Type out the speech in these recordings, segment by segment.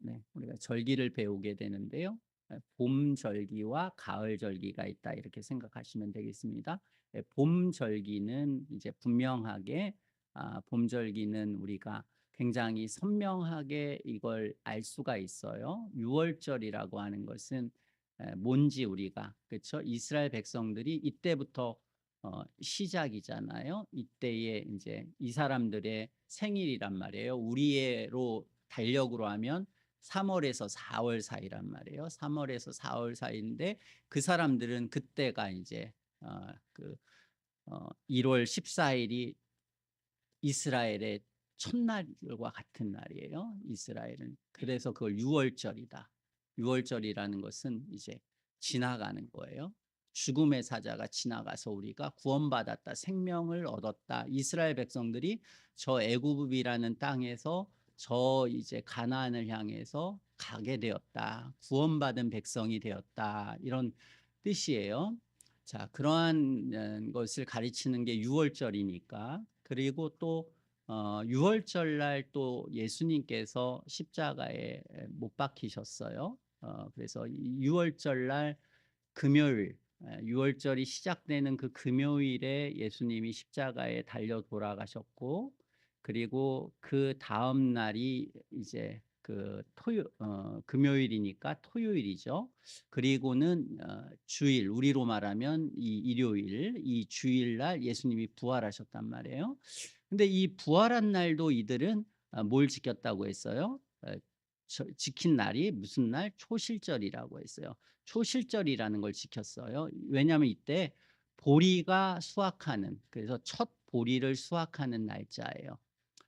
네, 우리가 절기를 배우게 되는데요. 봄 절기와 가을 절기가 있다 이렇게 생각하시면 되겠습니다. 봄 절기는 이제 분명하게 봄 절기는 우리가 굉장히 선명하게 이걸 알 수가 있어요. 유월절이라고 하는 것은 뭔지 우리가 그렇죠? 이스라엘 백성들이 이때부터 시작이잖아요. 이때에 이제 이 사람들의 생일이란 말이에요. 우리로 달력으로 하면 3월에서 4월 사이란 말이에요. 3월에서 4월 사이인데 그 사람들은 그때가 이제 어, 그 1월 14일이 이스라엘의 첫날과 같은 날이에요. 이스라엘은 그래서 그걸 유월절이다. 유월절이라는 것은 이제 지나가는 거예요. 죽음의 사자가 지나가서 우리가 구원받았다, 생명을 얻었다. 이스라엘 백성들이 저 애굽이라는 땅에서 저 이제 가나안을 향해서 가게 되었다. 구원받은 백성이 되었다. 이런 뜻이에요. 자, 그러한 것을 가르치는 게 유월절이니까. 그리고 또 유월절 날 또 예수님께서 십자가에 못 박히셨어요. 그래서 유월절 날 금요일, 유월절이 시작되는 그 금요일에 예수님이 십자가에 달려 돌아가셨고, 그리고 그 다음 날이 이제 그 금요일이니까 토요일이죠. 그리고는 주일, 우리로 말하면 이 일요일, 이 주일날 예수님이 부활하셨단 말이에요. 근데 이 부활한 날도 이들은 뭘 지켰다고 했어요? 지킨 날이 무슨 날? 초실절이라고 했어요. 초실절이라는 걸 지켰어요. 왜냐하면 이때 보리가 수확하는, 그래서 첫 보리를 수확하는 날짜예요.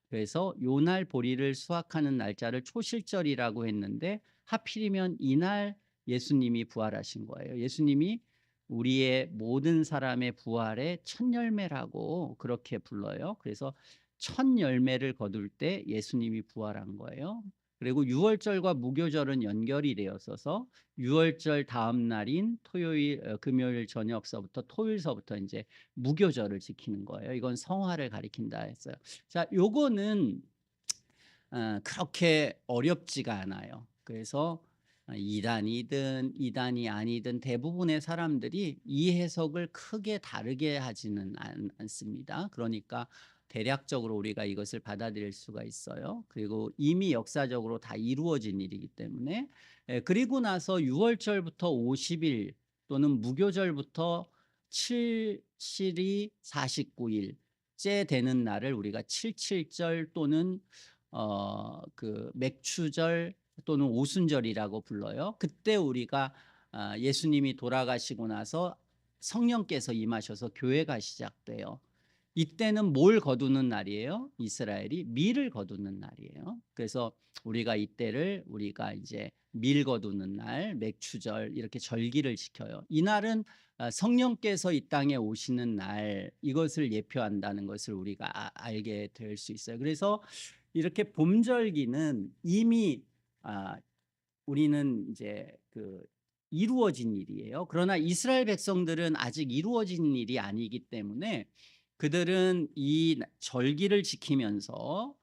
그래서 요날 보리를 수확하는 날짜를 초실절이라고 했는데 하필이면 이날 예수님이 부활하신 거예요. 예수님이 우리의 모든 사람의 부활의 첫 열매라고 그렇게 불러요. 그래서 첫 열매를 거둘 때 예수님이 부활한 거예요. 그리고 유월절과 무교절은 연결이 되었어서 유월절 다음 날인 토요일, 금요일 저녁서부터 토요일서부터 이제 무교절을 지키는 거예요. 이건 성화를 가리킨다 했어요. 자, 요거는 그렇게 어렵지가 않아요. 그래서 이단이든 이단이 아니든 대부분의 사람들이 이 해석을 크게 다르게 하지는 않습니다. 그러니까 대략적으로 우리가 이것을 받아들일 수가 있어요. 그리고 이미 역사적으로 다 이루어진 일이기 때문에 그리고 나서 6월절부터 50일 또는 무교절부터 7일이 49일째 되는 날을 우리가 77절 또는 그 맥추절 또는 오순절이라고 불러요. 그때 우리가 예수님이 돌아가시고 나서 성령께서 임하셔서 교회가 시작돼요. 이때는 뭘 거두는 날이에요? 이스라엘이 밀을 거두는 날이에요. 그래서 우리가 이때를 우리가 이제 밀 거두는 날, 맥추절 이렇게 절기를 지켜요. 이날은 성령께서 이 땅에 오시는 날, 이것을 예표한다는 것을 우리가 알게 될 수 있어요. 그래서 이렇게 봄절기는 이미 우리는 이제 그 이루어진 일이에요. 그러나 이스라엘 백성들은 아직 이루어진 일이 아니기 때문에 그들은 이 절기를 지키면서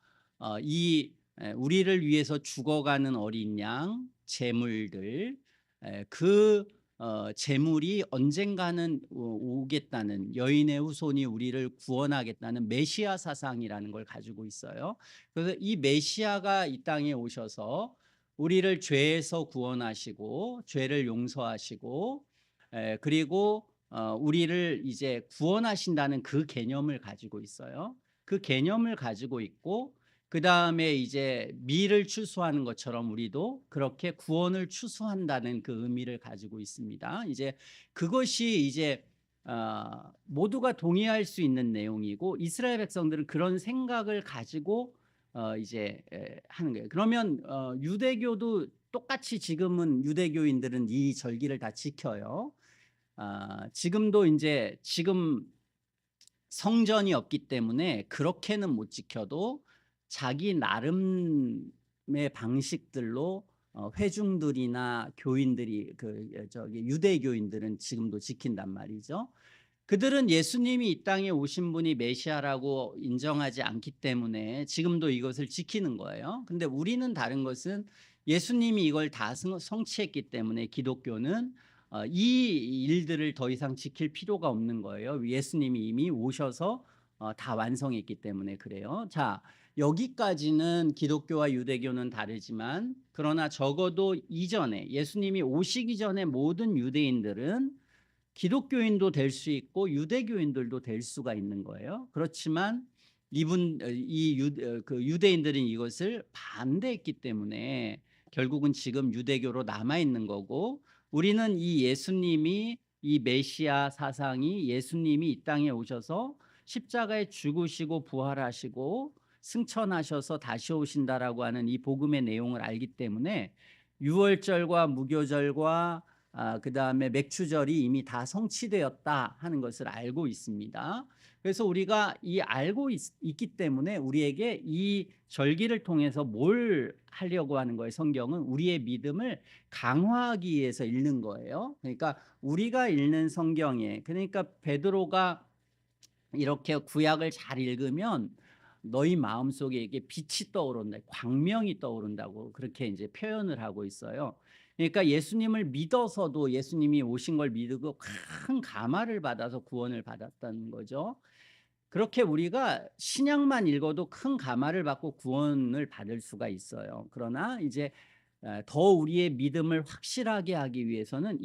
이 우리를 위해서 죽어가는 어린 양 제물들, 그 제물이 언젠가는 오겠다는, 여인의 후손이 우리를 구원하겠다는 메시아 사상이라는 걸 가지고 있어요. 그래서 이 메시아가 이 땅에 오셔서 우리를 죄에서 구원하시고 죄를 용서하시고 그리고 우리를 이제 구원하신다는 그 개념을 가지고 있어요. 그 개념을 가지고 있고 그다음에 이제 미를 추수하는 것처럼 우리도 그렇게 구원을 추수한다는 그 의미를 가지고 있습니다. 이제 그것이 이제 모두가 동의할 수 있는 내용이고 이스라엘 백성들은 그런 생각을 가지고 이제 하는 거예요. 그러면 유대교도 똑같이 지금은 유대교인들은 이 절기를 다 지켜요. 지금도 이제 지금 성전이 없기 때문에 그렇게는 못 지켜도 자기 나름의 방식들로 회중들이나 교인들이 저기 유대교인들은 지금도 지킨단 말이죠. 그들은 예수님이 이 땅에 오신 분이 메시아라고 인정하지 않기 때문에 지금도 이것을 지키는 거예요. 근데 우리는 다른 것은 예수님이 이걸 다 성취했기 때문에 기독교는 이 일들을 더 이상 지킬 필요가 없는 거예요. 예수님이 이미 오셔서 다 완성했기 때문에 그래요. 자, 여기까지는 기독교와 유대교는 다르지만 그러나 적어도 이전에 예수님이 오시기 전에 모든 유대인들은 기독교인도 될 수 있고 유대교인들도 될 수가 있는 거예요. 그렇지만 그 유대인들은 이것을 반대했기 때문에 결국은 지금 유대교로 남아 있는 거고, 우리는 이 예수님이, 이 메시아 사상이 예수님이 이 땅에 오셔서 십자가에 죽으시고 부활하시고 승천하셔서 다시 오신다라고 하는 이 복음의 내용을 알기 때문에 유월절과 무교절과 그다음에 맥추절이 이미 다 성취되었다 하는 것을 알고 있습니다. 그래서 우리가 이 알고 있기 때문에 우리에게 이 절기를 통해서 뭘 하려고 하는 거예요. 성경은 우리의 믿음을 강화하기 위해서 읽는 거예요. 그러니까 우리가 읽는 성경에, 그러니까 베드로가 이렇게 구약을 잘 읽으면 너희 마음속에 이게 빛이 떠오른다, 광명이 떠오른다고 그렇게 이제 표현을 하고 있어요. 그러니까 예수님을 믿어서도 예수님이 오신 걸 믿고 큰 감화를 받아서 구원을 받았다는 거죠. 그렇게 우리가 신약만 읽어도 큰 감화를 받고 구원을 받을 수가 있어요. 그러나 이제 더 우리의 믿음을 확실하게 하기 위해서는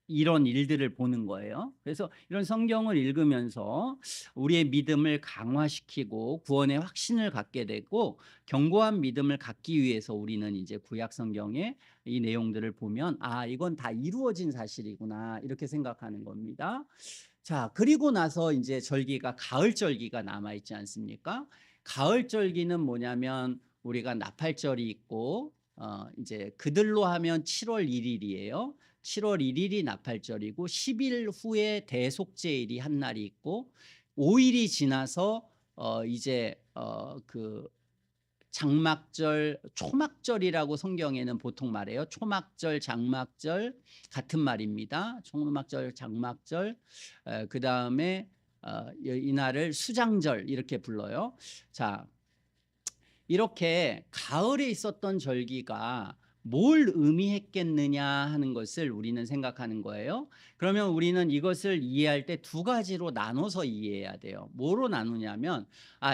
이런 일들을 보는 거예요. 그래서 이런 성경을 읽으면서 우리의 믿음을 강화시키고 구원의 확신을 갖게 되고 견고한 믿음을 갖기 위해서 우리는 이제 구약 성경의 이 내용들을 보면 이건 다 이루어진 사실이구나 이렇게 생각하는 겁니다. 자, 그리고 나서 이제 절기가 가을 절기가 남아 있지 않습니까? 가을 절기는 뭐냐면 우리가 나팔절이 있고 이제 그들로 하면 7월 1일이에요. 7월 1일이 나팔절이고 10일 후에 대속죄일이 한 날이 있고 5일이 지나서 이제 그 장막절, 초막절이라고 성경에는 보통 말해요. 초막절, 장막절 같은 말입니다. 초막절, 장막절. 그다음에 이날을 수장절 이렇게 불러요. 자, 이렇게 가을에 있었던 절기가 뭘 의미했겠느냐 하는 것을 우리는 생각하는 거예요. 그러면 우리는 이것을 이해할 때 두 가지로 나눠서 이해해야 돼요. 뭐로 나누냐면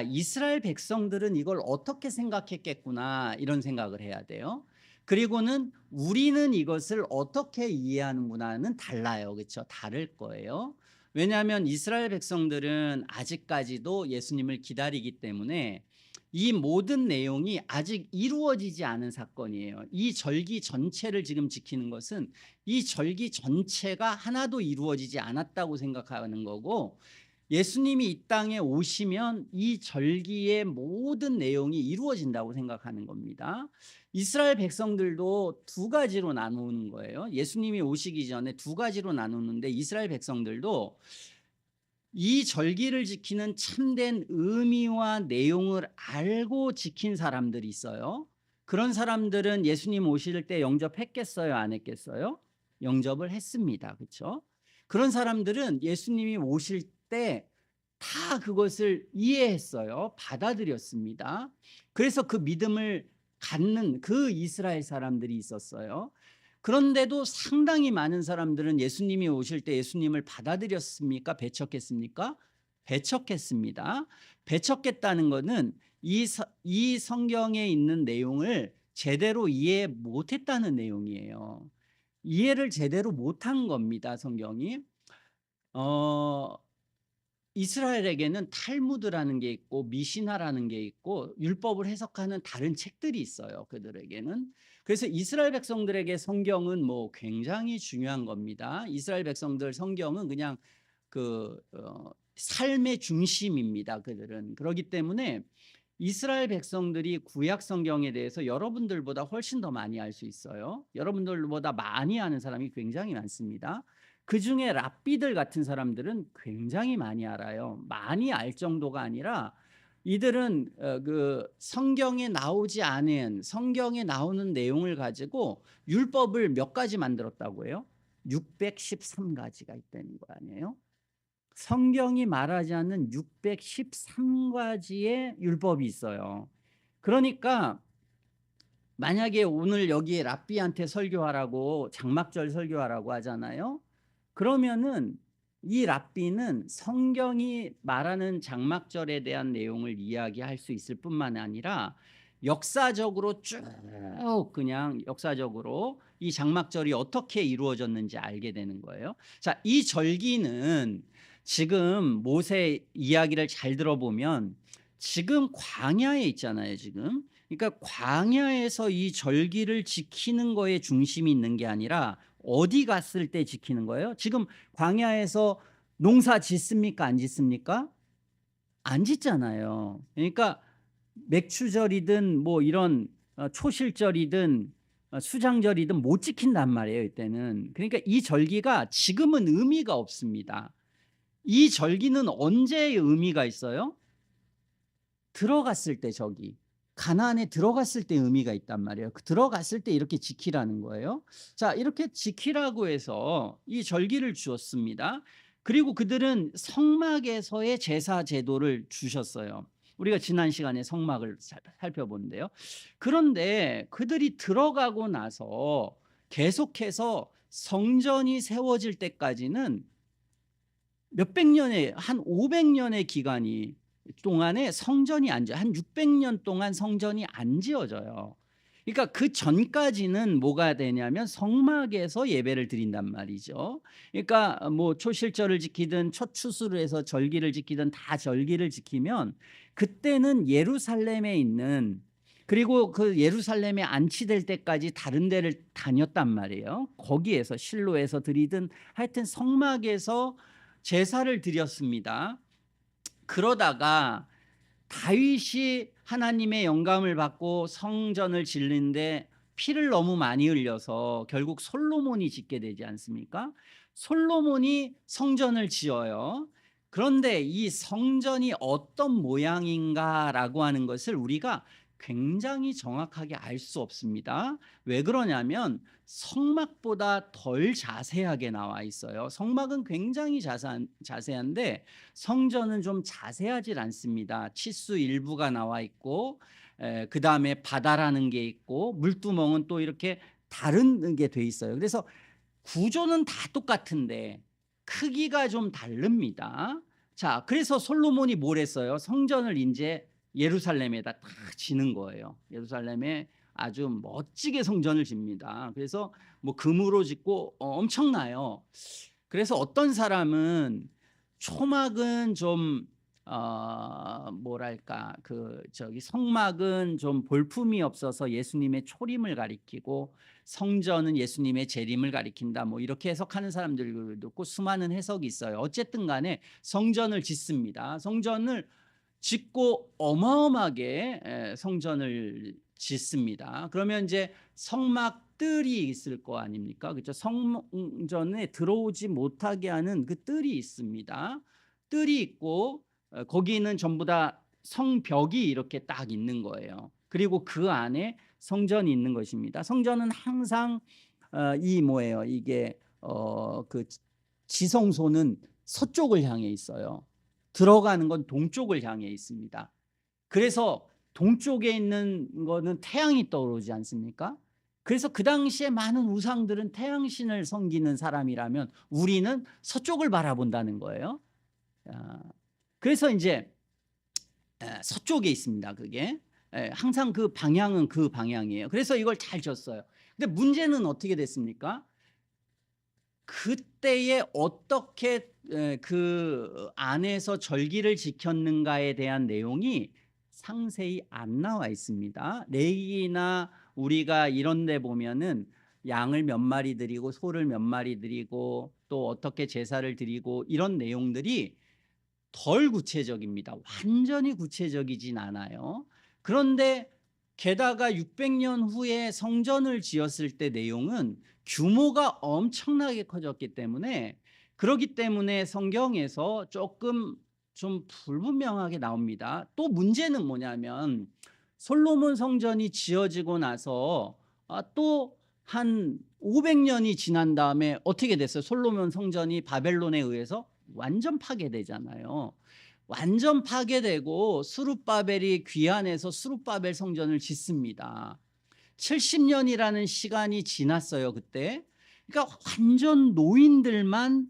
이스라엘 백성들은 이걸 어떻게 생각했겠구나 이런 생각을 해야 돼요. 그리고는 우리는 이것을 어떻게 이해하는구나는 달라요. 그렇죠? 다를 거예요. 왜냐하면 이스라엘 백성들은 아직까지도 예수님을 기다리기 때문에 이 모든 내용이 아직 이루어지지 않은 사건이에요. 이 절기 전체를 지금 지키는 것은 이 절기 전체가 하나도 이루어지지 않았다고 생각하는 거고, 예수님이 이 땅에 오시면 이 절기의 모든 내용이 이루어진다고 생각하는 겁니다. 이스라엘 백성들도 두 가지로 나누는 거예요. 예수님이 오시기 전에 두 가지로 나누는데 이스라엘 백성들도 이 절기를 지키는 참된 의미와 내용을 알고 지킨 사람들이 있어요. 그런 사람들은 예수님 오실 때 영접했겠어요? 안 했겠어요? 영접을 했습니다. 그렇죠? 그런 사람들은 예수님이 오실 때 다 그것을 이해했어요. 받아들였습니다. 그래서 그 믿음을 갖는 그 이스라엘 사람들이 있었어요. 그런데도 상당히 많은 사람들은 예수님이 오실 때 예수님을 받아들였습니까? 배척했습니까? 배척했습니다. 배척했다는 것은 이 성경에 있는 내용을 제대로 이해 못했다는 내용이에요. 이해를 제대로 못한 겁니다, 성경이. 어, 이스라엘에게는 탈무드라는 게 있고 미시나라는 게 있고 율법을 해석하는 다른 책들이 있어요. 그들에게는. 그래서 이스라엘 백성들에게 성경은 뭐 굉장히 중요한 겁니다. 이스라엘 백성들 성경은 그냥 삶의 중심입니다. 그들은. 그렇기 때문에 이스라엘 백성들이 구약 성경에 대해서 여러분들보다 훨씬 더 많이 알 수 있어요. 여러분들보다 많이 아는 사람이 굉장히 많습니다. 그 중에 랍비들 같은 사람들은 굉장히 많이 알아요. 많이 알 정도가 아니라 이들은 그 성경에 나오지 않은, 성경에 나오는 내용을 가지고 율법을 몇 가지 만들었다고 해요? 613가지가 있다는 거 아니에요? 성경이 말하지 않는 613가지의 율법이 있어요. 그러니까 만약에 오늘 여기에 랍비한테 설교하라고 장막절 설교하라고 하잖아요. 그러면은 이 랍비는 성경이 말하는 장막절에 대한 내용을 이야기할 수 있을 뿐만 아니라 역사적으로 쭉 그냥 역사적으로 이 장막절이 어떻게 이루어졌는지 알게 되는 거예요. 자, 이 절기는 지금 모세 이야기를 잘 들어보면 지금 광야에 있잖아요, 지금. 그러니까 광야에서 이 절기를 지키는 거에 중심이 있는 게 아니라 어디 갔을 때 지키는 거예요? 지금 광야에서 농사 짓습니까? 안 짓습니까? 안 짓잖아요. 그러니까 맥추절이든 뭐 이런 초실절이든 수장절이든 못 지킨단 말이에요, 이때는. 그러니까 이 절기가 지금은 의미가 없습니다. 이 절기는 언제 의미가 있어요? 들어갔을 때, 저기 가나안에 들어갔을 때 의미가 있단 말이에요. 그 들어갔을 때 이렇게 지키라는 거예요. 자, 이렇게 지키라고 해서 이 절기를 주었습니다. 그리고 그들은 성막에서의 제사 제도를 주셨어요. 우리가 지난 시간에 성막을 살펴보는데요. 그런데 그들이 들어가고 나서 계속해서 성전이 세워질 때까지는 몇백 년의, 한 500년의 기간이 동안에 성전이 안 지어, 한 600년 동안 성전이 안 지어져요. 그러니까 그 전까지는 뭐가 되냐면 성막에서 예배를 드린단 말이죠. 그러니까 뭐 초실절을 지키든 첫 추수를 해서 절기를 지키든 다 절기를 지키면 그때는 예루살렘에 있는, 그리고 그 예루살렘에 안치될 때까지 다른 데를 다녔단 말이에요. 거기에서 실로에서 드리든 하여튼 성막에서 제사를 드렸습니다. 그러다가 다윗이 하나님의 영감을 받고 성전을 짓는데 피를 너무 많이 흘려서 결국 솔로몬이 짓게 되지 않습니까? 솔로몬이 성전을 지어요. 그런데 이 성전이 어떤 모양인가라고 하는 것을 우리가 굉장히 정확하게 알 수 없습니다. 왜 그러냐면 성막보다 덜 자세하게 나와 있어요. 성막은 굉장히 자세한데 성전은 좀 자세하질 않습니다. 치수 일부가 나와 있고, 그 다음에 바다라는 게 있고, 물두멍은 또 이렇게 다른 게 돼 있어요. 그래서 구조는 다 똑같은데 크기가 좀 다릅니다. 자, 그래서 솔로몬이 뭘 했어요? 성전을 이제 예루살렘에다 딱 지는 거예요. 예루살렘에 아주 멋지게 성전을 집니다. 그래서 뭐 금으로 짓고 엄청나요. 그래서 어떤 사람은 초막은 좀 뭐랄까 그 저기 성막은 좀 볼품이 없어서 예수님의 초림을 가리키고 성전은 예수님의 재림을 가리킨다, 뭐 이렇게 해석하는 사람들도 있고 수많은 해석이 있어요. 어쨌든 간에 성전을 짓습니다. 성전을 짓고 어마어마하게 성전을 짓습니다. 그러면 이제 성막들이 있을 거 아닙니까? 그렇죠? 성전에 들어오지 못하게 하는 그 뜰이 있습니다. 뜰이 있고 거기는 전부 다 성벽이 이렇게 딱 있는 거예요. 그리고 그 안에 성전이 있는 것입니다. 성전은 항상 이 뭐예요? 이게 그 지성소는 서쪽을 향해 있어요. 들어가는 건 동쪽을 향해 있습니다. 그래서 동쪽에 있는 거는 태양이 떠오르지 않습니까? 그래서 그 당시에 많은 우상들은 태양신을 섬기는 사람이라면 우리는 서쪽을 바라본다는 거예요. 그래서 이제 서쪽에 있습니다. 그게 항상 그 방향은 그 방향이에요. 그래서 이걸 잘 졌어요. 근데 문제는 어떻게 됐습니까? 그때에 어떻게 그 안에서 절기를 지켰는가에 대한 내용이 상세히 안 나와 있습니다. 레위기나 우리가 이런 데 보면은 양을 몇 마리 드리고 소를 몇 마리 드리고 또 어떻게 제사를 드리고 이런 내용들이 덜 구체적입니다. 완전히 구체적이진 않아요. 그런데 게다가 600년 후에 성전을 지었을 때 내용은 규모가 엄청나게 커졌기 때문에, 그렇기 때문에 성경에서 조금 좀 불분명하게 나옵니다. 또 문제는 뭐냐면 솔로몬 성전이 지어지고 나서 또 한 500년이 지난 다음에 어떻게 됐어요? 솔로몬 성전이 바벨론에 의해서 완전 파괴되잖아요. 완전 파괴되고 스룹바벨이 귀환해서 스룹바벨 성전을 짓습니다. 70년이라는 시간이 지났어요, 그때. 그러니까 완전 노인들만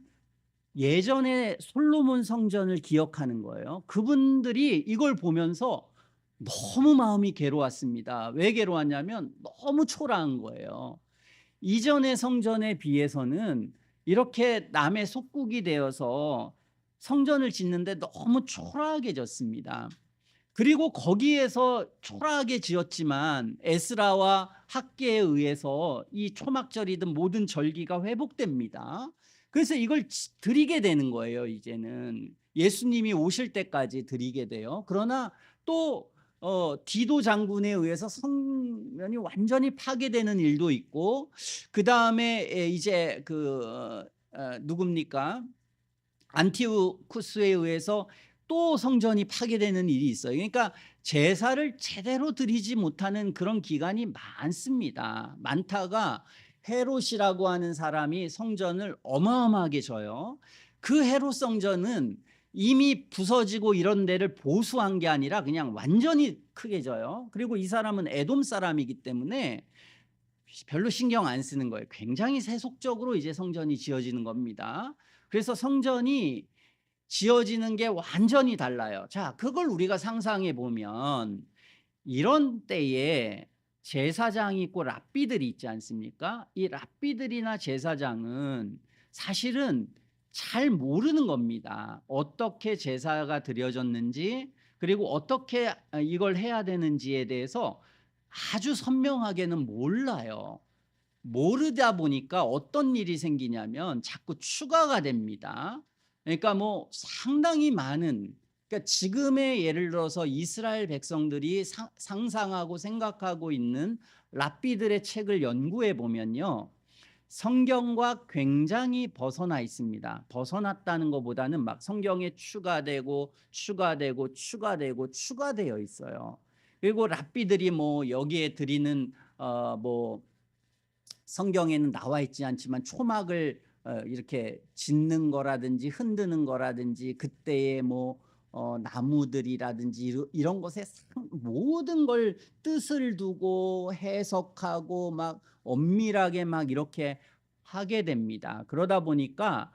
예전에 솔로몬 성전을 기억하는 거예요. 그분들이 이걸 보면서 너무 마음이 괴로웠습니다. 왜 괴로웠냐면 너무 초라한 거예요. 이전의 성전에 비해서는 이렇게 남의 속국이 되어서 성전을 짓는데 너무 초라하게 졌습니다. 그리고 거기에서 초라하게 지었지만 에스라와 학계에 의해서 이 초막절이든 모든 절기가 회복됩니다. 그래서 이걸 드리게 되는 거예요. 이제는 예수님이 오실 때까지 드리게 돼요. 그러나 또 디도 장군에 의해서 성전이 완전히 파괴되는 일도 있고, 그 다음에 이제 누굽니까? 안티오쿠스에 의해서 또 성전이 파괴되는 일이 있어요. 그러니까 제사를 제대로 드리지 못하는 그런 기간이 많습니다. 많다가 헤롯이라고 하는 사람이 성전을 어마어마하게 져요. 그 헤롯 성전은 이미 부서지고 이런 데를 보수한 게 아니라 그냥 완전히 크게 져요. 그리고 이 사람은 에돔 사람이기 때문에 별로 신경 안 쓰는 거예요. 굉장히 세속적으로 이제 성전이 지어지는 겁니다. 그래서 성전이 지어지는 게 완전히 달라요. 자, 그걸 우리가 상상해 보면 이런 때에 제사장이 있고 랍비들이 있지 않습니까? 이 랍비들이나 제사장은 사실은 잘 모르는 겁니다. 어떻게 제사가 드려졌는지, 그리고 어떻게 이걸 해야 되는지에 대해서 아주 선명하게는 몰라요. 모르다 보니까 어떤 일이 생기냐면 자꾸 추가가 됩니다. 그러니까 뭐 상당히 많은, 그러니까 지금의 예를 들어서 이스라엘 백성들이 상상하고 생각하고 있는 랍비들의 책을 연구해 보면요, 성경과 굉장히 벗어나 있습니다. 벗어났다는 것보다는 막 성경에 추가되고 추가되고 추가되고 추가되어 있어요. 그리고 랍비들이 뭐 여기에 드리는 뭐 성경에는 나와 있지 않지만 초막을 이렇게 짓는 거라든지 흔드는 거라든지 그때의 뭐 나무들이라든지 이런 것에 모든 걸 뜻을 두고 해석하고 막 엄밀하게 막 이렇게 하게 됩니다. 그러다 보니까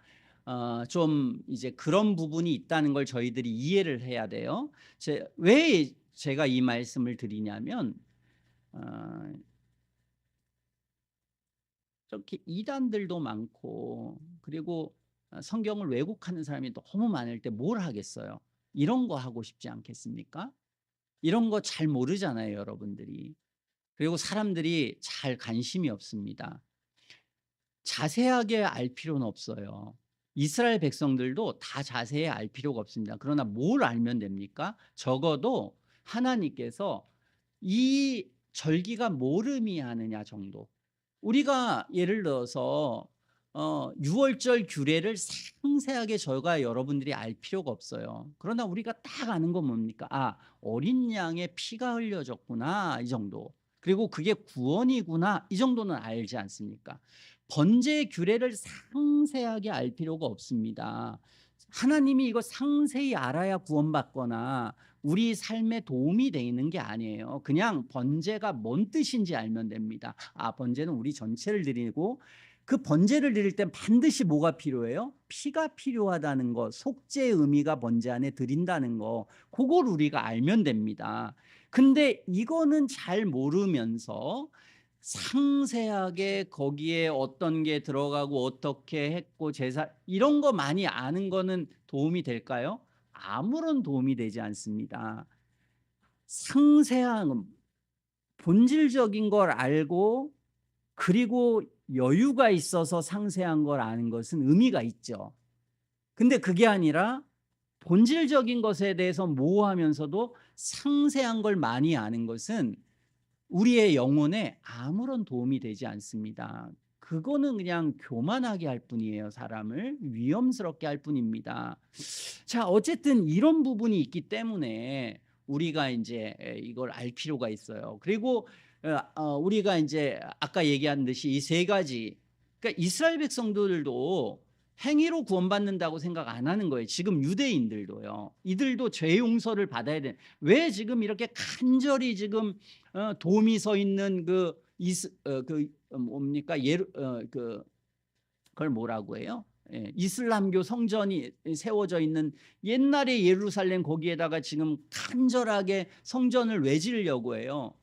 좀 이제 그런 부분이 있다는 걸 저희들이 이해를 해야 돼요. 왜 제가 이 말씀을 드리냐면 어, 이렇게 이단들도 많고, 그리고 성경을 왜곡하는 사람이 너무 많을 때 뭘 하겠어요? 이런 거 하고 싶지 않겠습니까? 이런 거 잘 모르잖아요, 여러분들이. 그리고 사람들이 잘 관심이 없습니다. 자세하게 알 필요는 없어요. 이스라엘 백성들도 다 자세히 알 필요가 없습니다. 그러나 뭘 알면 됩니까? 적어도 하나님께서 이 절기가 뭘 의미하느냐 정도. 우리가 예를 들어서 6월절 규례를 상세하게 저가 여러분들이 알 필요가 없어요. 그러나 우리가 딱 아는 건 뭡니까? 아, 어린 양의 피가 흘려졌구나, 이 정도. 그리고 그게 구원이구나, 이 정도는 알지 않습니까? 번제 규례를 상세하게 알 필요가 없습니다. 하나님이 이거 상세히 알아야 구원받거나 우리 삶에 도움이 되는 게 아니에요. 그냥 번제가 뭔 뜻인지 알면 됩니다. 아, 번제는 우리 전체를 드리고, 그 번제를 드릴 땐 반드시 뭐가 필요해요? 피가 필요하다는 거, 속죄의 의미가 번제 안에 드린다는 거, 그걸 우리가 알면 됩니다. 근데 이거는 잘 모르면서 상세하게 거기에 어떤 게 들어가고 어떻게 했고 제사 이런 거 많이 아는 거는 도움이 될까요? 아무런 도움이 되지 않습니다. 상세한 본질적인 걸 알고, 그리고 여유가 있어서 상세한 걸 아는 것은 의미가 있죠. 근데 그게 아니라 본질적인 것에 대해서 모호하면서도 상세한 걸 많이 아는 것은 우리의 영혼에 아무런 도움이 되지 않습니다. 그거는 그냥 교만하게 할 뿐이에요. 사람을 위험스럽게 할 뿐입니다. 자, 어쨌든 이런 부분이 있기 때문에 우리가 이제 이걸 알 필요가 있어요. 그리고 우리가 이제 아까 얘기한 듯이 이 세 가지, 그러니까 이스라엘 백성들도 행위로 구원받는다고 생각 안 하는 거예요. 지금 유대인들도요. 이들도 죄 용서를 받아야 돼. 왜 지금 이렇게 간절히 지금 돔이 서 있는 뭡니까? 그걸 뭐라고 해요? 예, 이슬람교 성전이 세워져 있는 옛날의 예루살렘, 거기에다가 지금 간절하게 성전을 왜 지으려고 해요?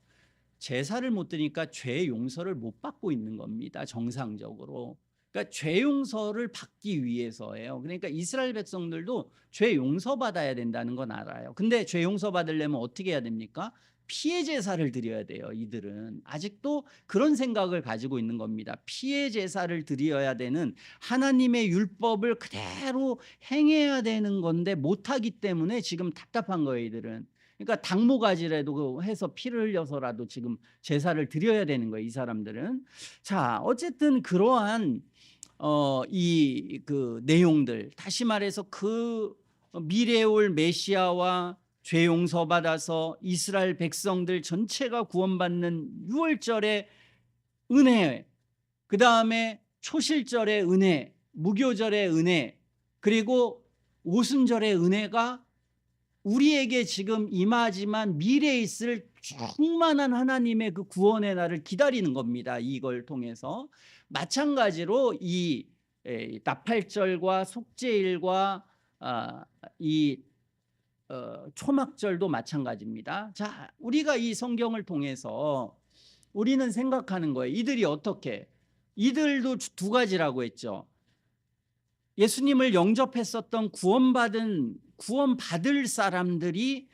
제사를 못 드니까 죄 용서를 못 받고 있는 겁니다. 정상적으로. 그러니까 죄 용서를 받기 위해서예요. 그러니까 이스라엘 백성들도 죄 용서 받아야 된다는 건 알아요. 근데 죄 용서 받으려면 어떻게 해야 됩니까? 피해 제사를 드려야 돼요. 이들은 아직도 그런 생각을 가지고 있는 겁니다. 피해 제사를 드려야 되는, 하나님의 율법을 그대로 행해야 되는 건데 못하기 때문에 지금 답답한 거예요. 이들은. 그러니까 당모가지라도 해서 피를 흘려서라도 지금 제사를 드려야 되는 거예요, 이 사람들은. 자, 어쨌든 그러한 이 내용들, 다시 말해서 미래에 올 메시아와 죄 용서 받아서 이스라엘 백성들 전체가 구원받는 유월절의 은혜, 그다음에 초실절의 은혜, 무교절의 은혜, 그리고 오순절의 은혜가 우리에게 지금 임하지만 미래에 있을 충만한 하나님의 그 구원의 날을 기다리는 겁니다. 이걸 통해서 마찬가지로 이 나팔절과 속죄일과 이 초막절도 마찬가지입니다. 자, 우리가 이 성경을 통해서 우리는 생각하는 거예요. 이들이 어떻게? 이들도 두 가지라고 했죠. 예수님을 영접했었던 구원받을 사람들이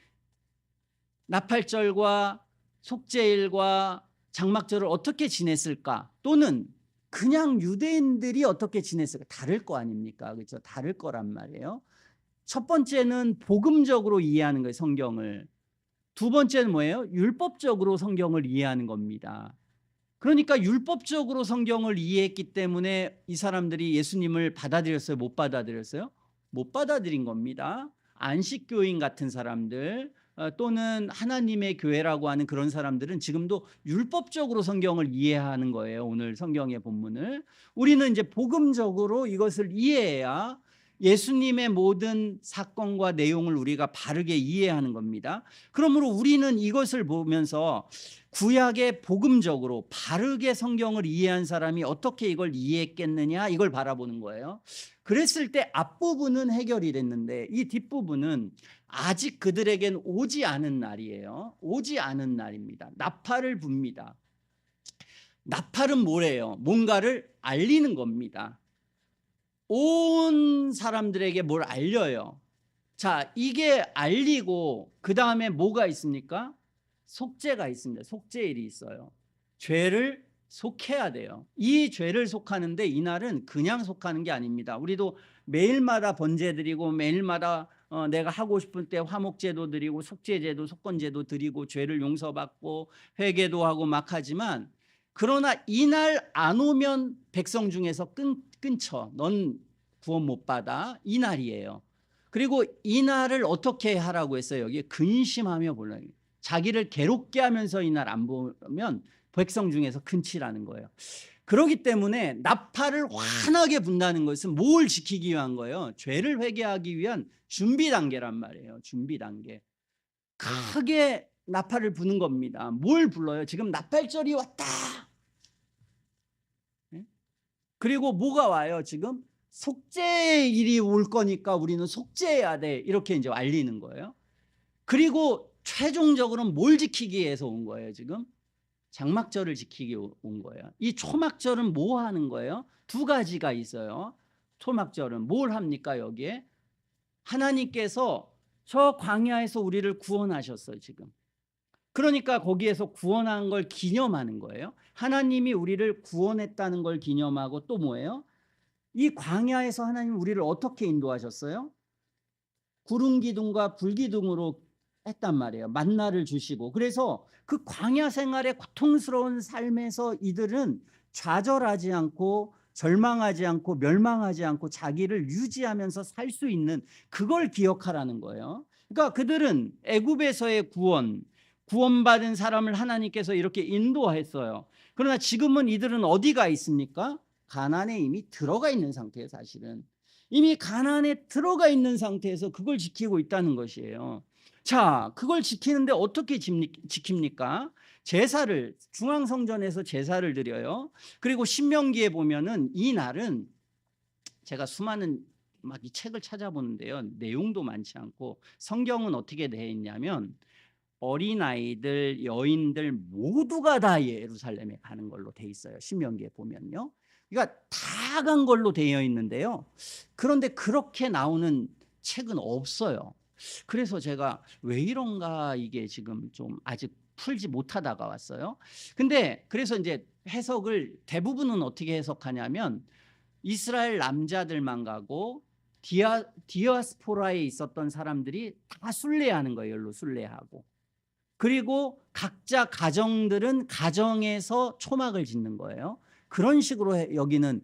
나팔절과 속죄일과 장막절을 어떻게 지냈을까? 또는 그냥 유대인들이 어떻게 지냈을까? 다를 거 아닙니까? 그렇죠? 다를 거란 말이에요. 첫 번째는 복음적으로 이해하는 거예요, 성경을. 두 번째는 뭐예요? 율법적으로 성경을 이해하는 겁니다. 그러니까 율법적으로 성경을 이해했기 때문에 이 사람들이 예수님을 받아들였어요? 못 받아들였어요? 못 받아들인 겁니다. 안식교인 같은 사람들 또는 하나님의 교회라고 하는 그런 사람들은 지금도 율법적으로 성경을 이해하는 거예요. 오늘 성경의 본문을. 우리는 이제 복음적으로 이것을 이해해야 예수님의 모든 사건과 내용을 우리가 바르게 이해하는 겁니다. 그러므로 우리는 이것을 보면서 구약의 복음적으로 바르게 성경을 이해한 사람이 어떻게 이걸 이해했겠느냐, 이걸 바라보는 거예요. 그랬을 때 앞부분은 해결이 됐는데 이 뒷부분은 아직 그들에겐 오지 않은 날이에요. 오지 않은 날입니다. 나팔을 붑니다. 나팔은 뭐래요? 뭔가를 알리는 겁니다. 온 사람들에게 뭘 알려요. 자, 이게 알리고 그 다음에 뭐가 있습니까? 속죄가 있습니다. 속죄일이 있어요. 죄를 속해야 돼요. 이 죄를 속하는데 이날은 그냥 속하는 게 아닙니다. 우리도 매일마다 번제 드리고 매일마다 내가 하고 싶을 때 화목제도 드리고 속죄제도 속건제도 드리고 죄를 용서받고 회개도 하고 막 하지만, 그러나 이날 안 오면 백성 중에서 끊쳐. 넌 구원 못 받아. 이 날이에요. 그리고 이 날을 어떻게 하라고 했어요? 여기 근심하며 보라. 자기를 괴롭게 하면서 이 날 안 보면 백성 중에서 근치라는 거예요. 그렇기 때문에 나팔을 환하게 분다는 것은 뭘 지키기 위한 거예요? 죄를 회개하기 위한 준비 단계란 말이에요. 준비 단계. 크게 나팔을 부는 겁니다. 뭘 불러요? 지금 나팔절이 왔다. 그리고 뭐가 와요? 지금 속죄일이 올 거니까 우리는 속죄해야 돼. 이렇게 이제 알리는 거예요. 그리고 최종적으로는 뭘 지키기 위해서 온 거예요? 지금 장막절을 지키기 온 거예요. 이 초막절은 뭐 하는 거예요? 두 가지가 있어요. 초막절은 뭘 합니까? 여기에 하나님께서 저 광야에서 우리를 구원하셨어요. 지금. 그러니까 거기에서 구원한 걸 기념하는 거예요. 하나님이 우리를 구원했다는 걸 기념하고 또 뭐예요? 이 광야에서 하나님 우리를 어떻게 인도하셨어요? 구름 기둥과 불 기둥으로 했단 말이에요. 만나를 주시고. 그래서 그 광야 생활의 고통스러운 삶에서 이들은 좌절하지 않고 절망하지 않고 멸망하지 않고 자기를 유지하면서 살 수 있는, 그걸 기억하라는 거예요. 그러니까 그들은 애굽에서의 구원받은 사람을 하나님께서 이렇게 인도했어요. 그러나 지금은 이들은 어디가 있습니까? 가나안에 이미 들어가 있는 상태예요. 사실은 이미 가나안에 들어가 있는 상태에서 그걸 지키고 있다는 것이에요. 자, 그걸 지키는데 어떻게 지킵니까? 제사를 중앙성전에서 제사를 드려요. 그리고 신명기에 보면은 이 날은 제가 수많은 막 이 책을 찾아보는데요. 내용도 많지 않고 성경은 어떻게 되어 있냐면 어린아이들, 여인들 모두가 다 예루살렘에 가는 걸로 돼 있어요. 신명기에 보면요. 그러니까 다 간 걸로 되어 있는데요. 그런데 그렇게 나오는 책은 없어요. 그래서 제가 왜 이런가 이게 지금 좀 아직 풀지 못하다가 왔어요. 근데 그래서 이제 해석을 대부분은 어떻게 해석하냐면 이스라엘 남자들만 가고 디아스포라에 있었던 사람들이 다 순례하는 거예요. 열로 순례하고. 그리고 각자 가정들은 가정에서 초막을 짓는 거예요. 그런 식으로 여기는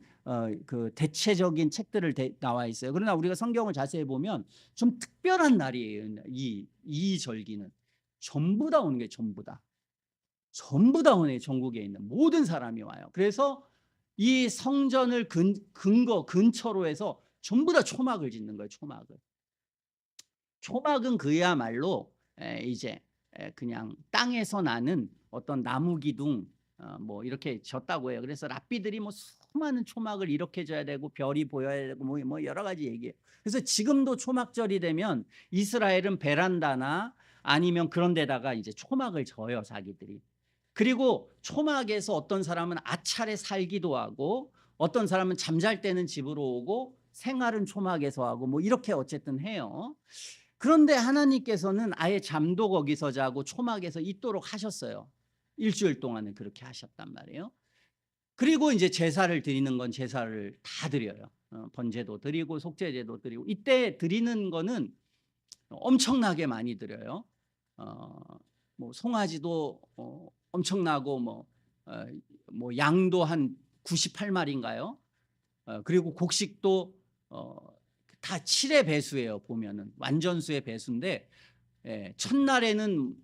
그 대체적인 책들을 나와 있어요. 그러나 우리가 성경을 자세히 보면 좀 특별한 날이에요. 이 절기는 전부 다 오는 게 전부 다. 전부 다 오네. 전국에 있는 모든 사람이 와요. 그래서 이 성전을 근처로 해서 전부 다 초막을 짓는 거예요. 초막을. 초막은 그야말로 이제 그냥 땅에서 나는 어떤 나무 기둥 뭐 이렇게 졌다고 해요. 그래서 랍비들이 뭐 수많은 초막을 이렇게 져야 되고 별이 보여야 되고 뭐 여러 가지 얘기해요. 그래서 지금도 초막절이 되면 이스라엘은 베란다나 아니면 그런 데다가 이제 초막을 져요, 자기들이. 그리고 초막에서 어떤 사람은 아차례 살기도 하고 어떤 사람은 잠잘 때는 집으로 오고 생활은 초막에서 하고 뭐 이렇게 어쨌든 해요. 그런데 하나님께서는 아예 잠도 거기서 자고 초막에서 있도록 하셨어요. 일주일 동안은 그렇게 하셨단 말이에요. 그리고 이제 제사를 드리는 건 제사를 다 드려요. 번제도 드리고 속죄제도 드리고 이때 드리는 거는 엄청나게 많이 드려요. 뭐 송아지도 엄청나고 뭐 양도 한 98마리인가요? 그리고 곡식도 다 7의 배수예요. 보면은 완전수의 배수인데 첫날에는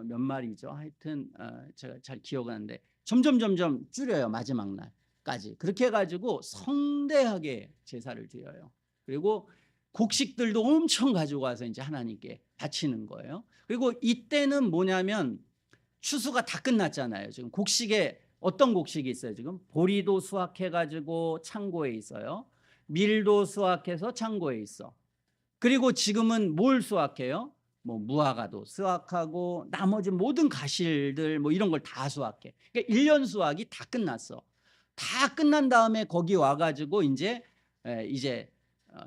몇 마리죠. 하여튼 제가 잘 기억 안 나는데 점점 줄여요. 마지막 날까지. 그렇게 해가지고 성대하게 제사를 드려요. 그리고 곡식들도 엄청 가지고 와서 이제 하나님께 바치는 거예요. 그리고 이때는 뭐냐면 추수가 다 끝났잖아요. 지금 곡식에 어떤 곡식이 있어요? 지금 보리도 수확해가지고 창고에 있어요. 밀도 수확해서 창고에 있어. 그리고 지금은 뭘 수확해요? 뭐 무화과도 수확하고 나머지 모든 가실들 뭐 이런 걸 다 수확해. 그러니까 1년 수확이 다 끝났어. 다 끝난 다음에 거기 와가지고 이제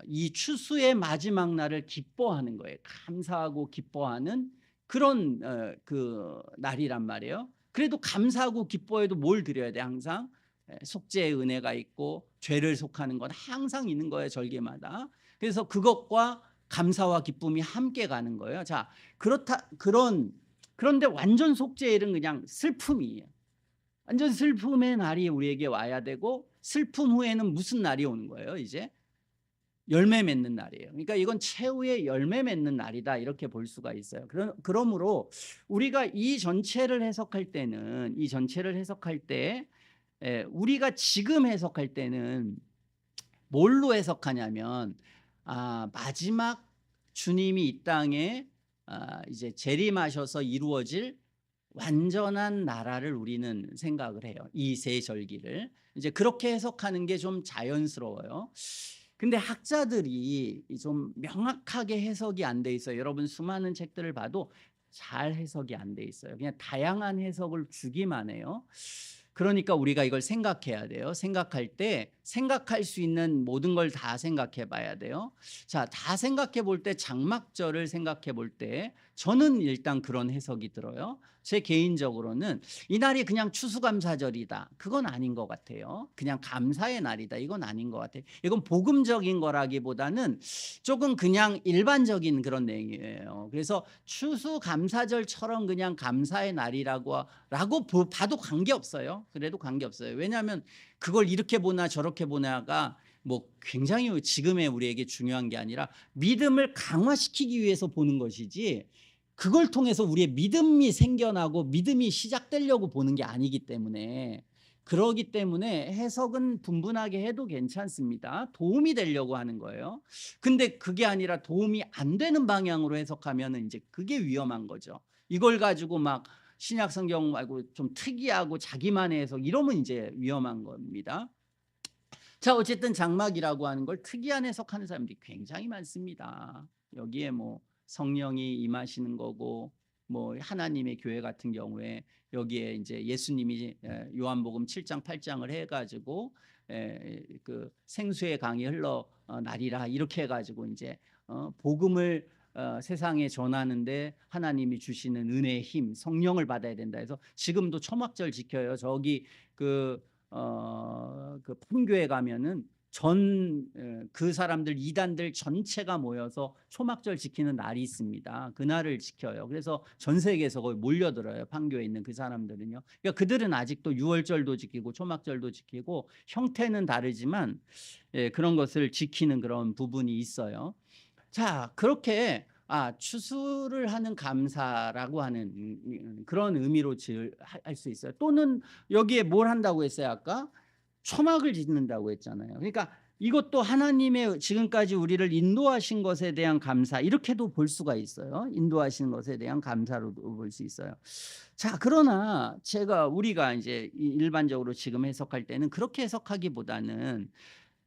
이 추수의 마지막 날을 기뻐하는 거예요. 감사하고 기뻐하는 그런 그 날이란 말이에요. 그래도 감사하고 기뻐해도 뭘 드려야 돼? 항상 속죄의 은혜가 있고 죄를 속하는 건 항상 있는 거예요. 절기마다. 그래서 그것과 감사와 기쁨이 함께 가는 거예요. 자, 그런데 완전 속죄일은 그냥 슬픔이에요. 완전 슬픔의 날이 우리에게 와야 되고 슬픔 후에는 무슨 날이 오는 거예요? 이제 열매 맺는 날이에요. 그러니까 이건 최후의 열매 맺는 날이다 이렇게 볼 수가 있어요. 그러므로 우리가 이 전체를 해석할 때 우리가 지금 해석할 때는 뭘로 해석하냐면 마지막 주님이 이 땅에 이제 재림하셔서 이루어질 완전한 나라를 우리는 생각을 해요. 이 세 절기를 이제 그렇게 해석하는 게 좀 자연스러워요. 근데 학자들이 좀 명확하게 해석이 안 돼 있어요. 여러분 수많은 책들을 봐도 잘 해석이 안 돼 있어요. 그냥 다양한 해석을 주기만 해요. 그러니까 우리가 이걸 생각해야 돼요. 생각할 때 생각할 수 있는 모든 걸 다 생각해 봐야 돼요. 자, 다 생각해 볼 때 장막절을 생각해 볼 때 저는 일단 그런 해석이 들어요. 제 개인적으로는 이 날이 그냥 추수감사절이다. 그건 아닌 것 같아요. 그냥 감사의 날이다. 이건 아닌 것 같아요. 이건 복음적인 거라기보다는 조금 그냥 일반적인 그런 내용이에요. 그래서 추수감사절처럼 그냥 감사의 날이라고 봐도 관계없어요. 그래도 관계없어요. 왜냐하면 그걸 이렇게 보나 저렇게 보나가 뭐 굉장히 지금의 우리에게 중요한 게 아니라 믿음을 강화시키기 위해서 보는 것이지 그걸 통해서 우리의 믿음이 생겨나고 믿음이 시작되려고 보는 게 아니기 때문에 그러기 때문에 해석은 분분하게 해도 괜찮습니다. 도움이 되려고 하는 거예요. 근데 그게 아니라 도움이 안 되는 방향으로 해석하면은 인제 그게 위험한 거죠. 이걸 가지고 막 신약 성경 말고 좀 특이하고 자기만의 해석 이러면 인제 위험한 겁니다. 자, 어쨌든 장막이라고 하는 걸 특이한 해석하는 사람들이 굉장히 많습니다. 여기에 뭐 성령이 임하시는 거고, 뭐 하나님의 교회 같은 경우에 여기에 이제 예수님이 요한복음 7장 8장을 해 가지고 그 생수의 강이 흘러 나리라 이렇게 해 가지고 이제 복음을 세상에 전하는데 하나님이 주시는 은혜의 힘, 성령을 받아야 된다 해서 지금도 초막절 지켜요. 저기 그 판교에 가면은 그 사람들 이단들 전체가 모여서 초막절 지키는 날이 있습니다. 그날을 지켜요. 그래서 전 세계에서 거의 몰려들어요. 판교에 있는 그 사람들은요. 그러니까 그들은 아직도 유월절도 지키고 초막절도 지키고 형태는 다르지만 그런 것을 지키는 그런 부분이 있어요. 자, 그렇게 추수를 하는 감사라고 하는 그런 의미로 할 수 있어요. 또는 여기에 뭘 한다고 했어요 아까? 초막을 짓는다고 했잖아요. 그러니까 이것도 하나님의 지금까지 우리를 인도하신 것에 대한 감사 이렇게도 볼 수가 있어요. 인도하시는 것에 대한 감사로도 볼 수 있어요. 자, 그러나 우리가 이제 일반적으로 지금 해석할 때는 그렇게 해석하기보다는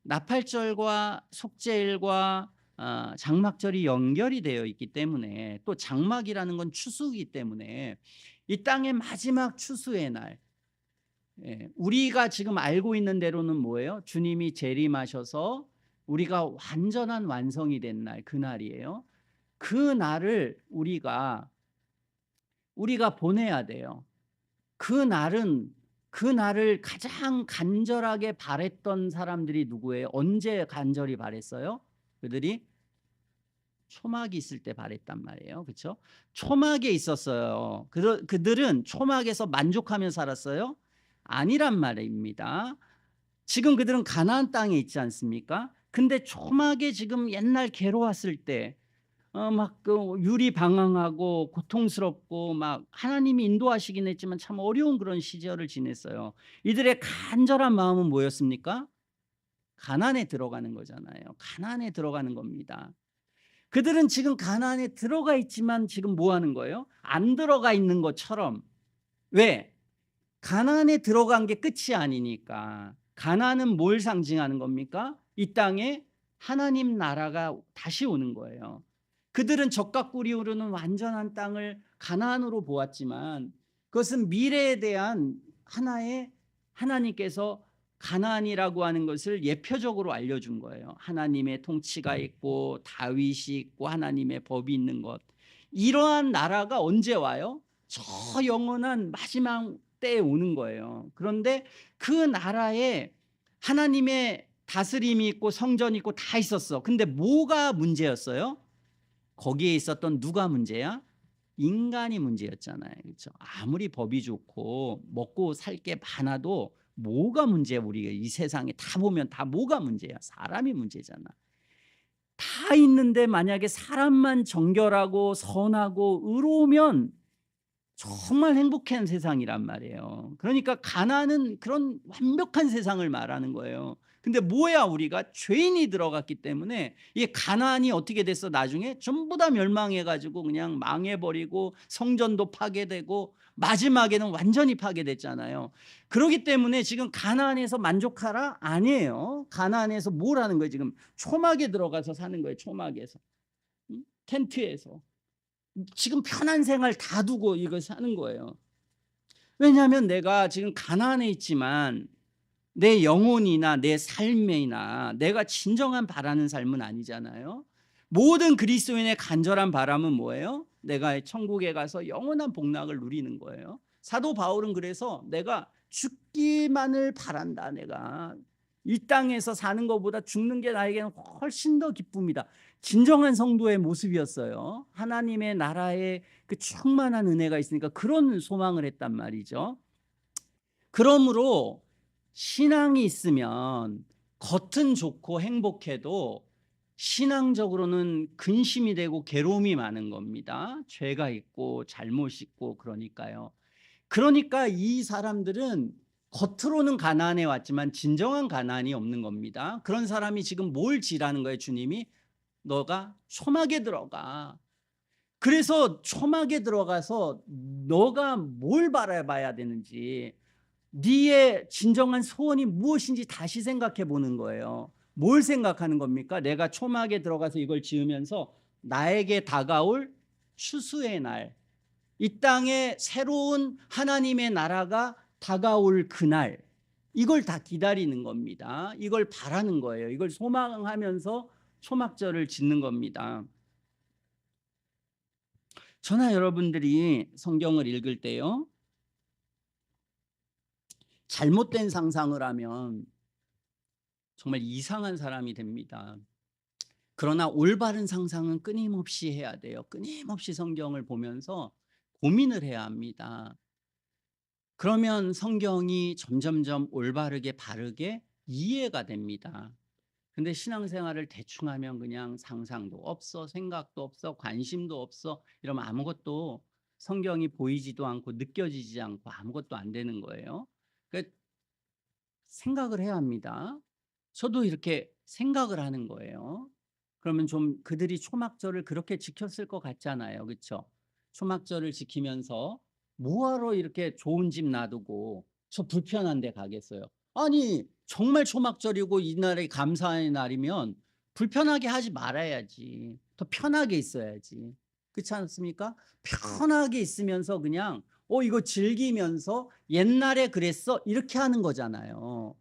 나팔절과 속죄일과 장막절이 연결이 되어 있기 때문에, 또 장막이라는 건 추수이기 때문에 이 땅의 마지막 추수의 날, 우리가 지금 알고 있는 대로는 뭐예요? 주님이 재림하셔서 우리가 완전한 완성이 된 날, 그날이에요. 그 날을 우리가 보내야 돼요. 그 날을 가장 간절하게 바랬던 사람들이 누구예요? 언제 간절히 바랬어요? 그들이 초막이 있을 때 바랬단 말이에요. 그렇죠? 초막에 있었어요. 그들은 초막에서 만족하며 살았어요? 아니란 말입니다. 지금 그들은 가나안 땅에 있지 않습니까? 근데 초막에 지금 옛날 괴로웠을 때 막 유리방황하고 고통스럽고 막 하나님이 인도하시긴 했지만 참 어려운 그런 시절을 지냈어요. 이들의 간절한 마음은 뭐였습니까? 가나안에 들어가는 거잖아요. 가나안에 들어가는 겁니다. 그들은 지금 가나안에 들어가 있지만 지금 뭐 하는 거예요? 안 들어가 있는 것처럼. 왜? 가나안에 들어간 게 끝이 아니니까. 가나안은 뭘 상징하는 겁니까? 이 땅에 하나님 나라가 다시 오는 거예요. 그들은 적과 꿀이 흐르는 완전한 땅을 가나안으로 보았지만 그것은 미래에 대한 하나의, 하나님께서 가나안이라고 하는 것을 예표적으로 알려준 거예요. 하나님의 통치가 있고 다윗이 있고 하나님의 법이 있는 것. 이러한 나라가 언제 와요? 저 영원한 마지막 때에 오는 거예요. 그런데 그 나라에 하나님의 다스림이 있고 성전이 있고 다 있었어. 근데 뭐가 문제였어요? 거기에 있었던 누가 문제야? 인간이 문제였잖아요. 그렇죠? 아무리 법이 좋고 먹고 살 게 많아도 뭐가 문제야? 우리가 이 세상에 다 보면 다 뭐가 문제야? 사람이 문제잖아. 다 있는데 만약에 사람만 정결하고 선하고 의로우면 정말 행복한 세상이란 말이에요. 그러니까 가나안은 그런 완벽한 세상을 말하는 거예요. 근데 뭐야, 우리가 죄인이 들어갔기 때문에 이 가나안이 어떻게 됐어? 나중에 전부 다 멸망해 가지고 그냥 망해 버리고 성전도 파괴되고 마지막에는 완전히 파괴됐잖아요. 그렇기 때문에 지금 가나안에서 만족하라? 아니에요. 가나안에서 뭘 하는 거예요? 지금 초막에 들어가서 사는 거예요. 초막에서. 텐트에서. 지금 편한 생활 다 두고 이걸 사는 거예요. 왜냐하면 내가 지금 가난해 있지만 내 영혼이나 내 삶이나 내가 진정한 바라는 삶은 아니잖아요. 모든 그리스도인의 간절한 바람은 뭐예요? 내가 천국에 가서 영원한 복락을 누리는 거예요. 사도 바울은 그래서 내가 죽기만을 바란다. 내가 이 땅에서 사는 것보다 죽는 게 나에게는 훨씬 더 기쁨이다. 진정한 성도의 모습이었어요. 하나님의 나라에 그 충만한 은혜가 있으니까 그런 소망을 했단 말이죠. 그러므로 신앙이 있으면 겉은 좋고 행복해도 신앙적으로는 근심이 되고 괴로움이 많은 겁니다. 죄가 있고 잘못이 있고 그러니까요. 그러니까 이 사람들은 겉으로는 가나안에 왔지만 진정한 가나안이 없는 겁니다. 그런 사람이 지금 뭘 지라는 거예요, 주님이? 너가 초막에 들어가. 그래서 초막에 들어가서 너가 뭘 바라봐야 되는지, 네의 진정한 소원이 무엇인지 다시 생각해 보는 거예요. 뭘 생각하는 겁니까? 내가 초막에 들어가서 이걸 지으면서 나에게 다가올 추수의 날, 이 땅에 새로운 하나님의 나라가 다가올 그날, 이걸 다 기다리는 겁니다. 이걸 바라는 거예요. 이걸 소망하면서 초막절을 짓는 겁니다. 저나 여러분들이 성경을 읽을 때요, 잘못된 상상을 하면 정말 이상한 사람이 됩니다. 그러나 올바른 상상은 끊임없이 해야 돼요. 끊임없이 성경을 보면서 고민을 해야 합니다. 그러면 성경이 점점점 올바르게 바르게 이해가 됩니다. 근데 신앙생활을 대충 하면 그냥 상상도 없어, 생각도 없어, 관심도 없어, 이러면 아무것도 성경이 보이지도 않고 느껴지지 않고 아무것도 안 되는 거예요. 그러니까 생각을 해야 합니다. 저도 이렇게 생각을 하는 거예요. 그러면 좀 그들이 초막절을 그렇게 지켰을 것 같잖아요. 그렇죠? 초막절을 지키면서 뭐하러 이렇게 좋은 집 놔두고 저 불편한 데 가겠어요. 아니 정말 초막절이고 이날이 감사의 날이면 불편하게 하지 말아야지. 더 편하게 있어야지. 그렇지 않습니까? 편하게 있으면서 그냥 이거 즐기면서 옛날에 그랬어 이렇게 하는 거잖아요.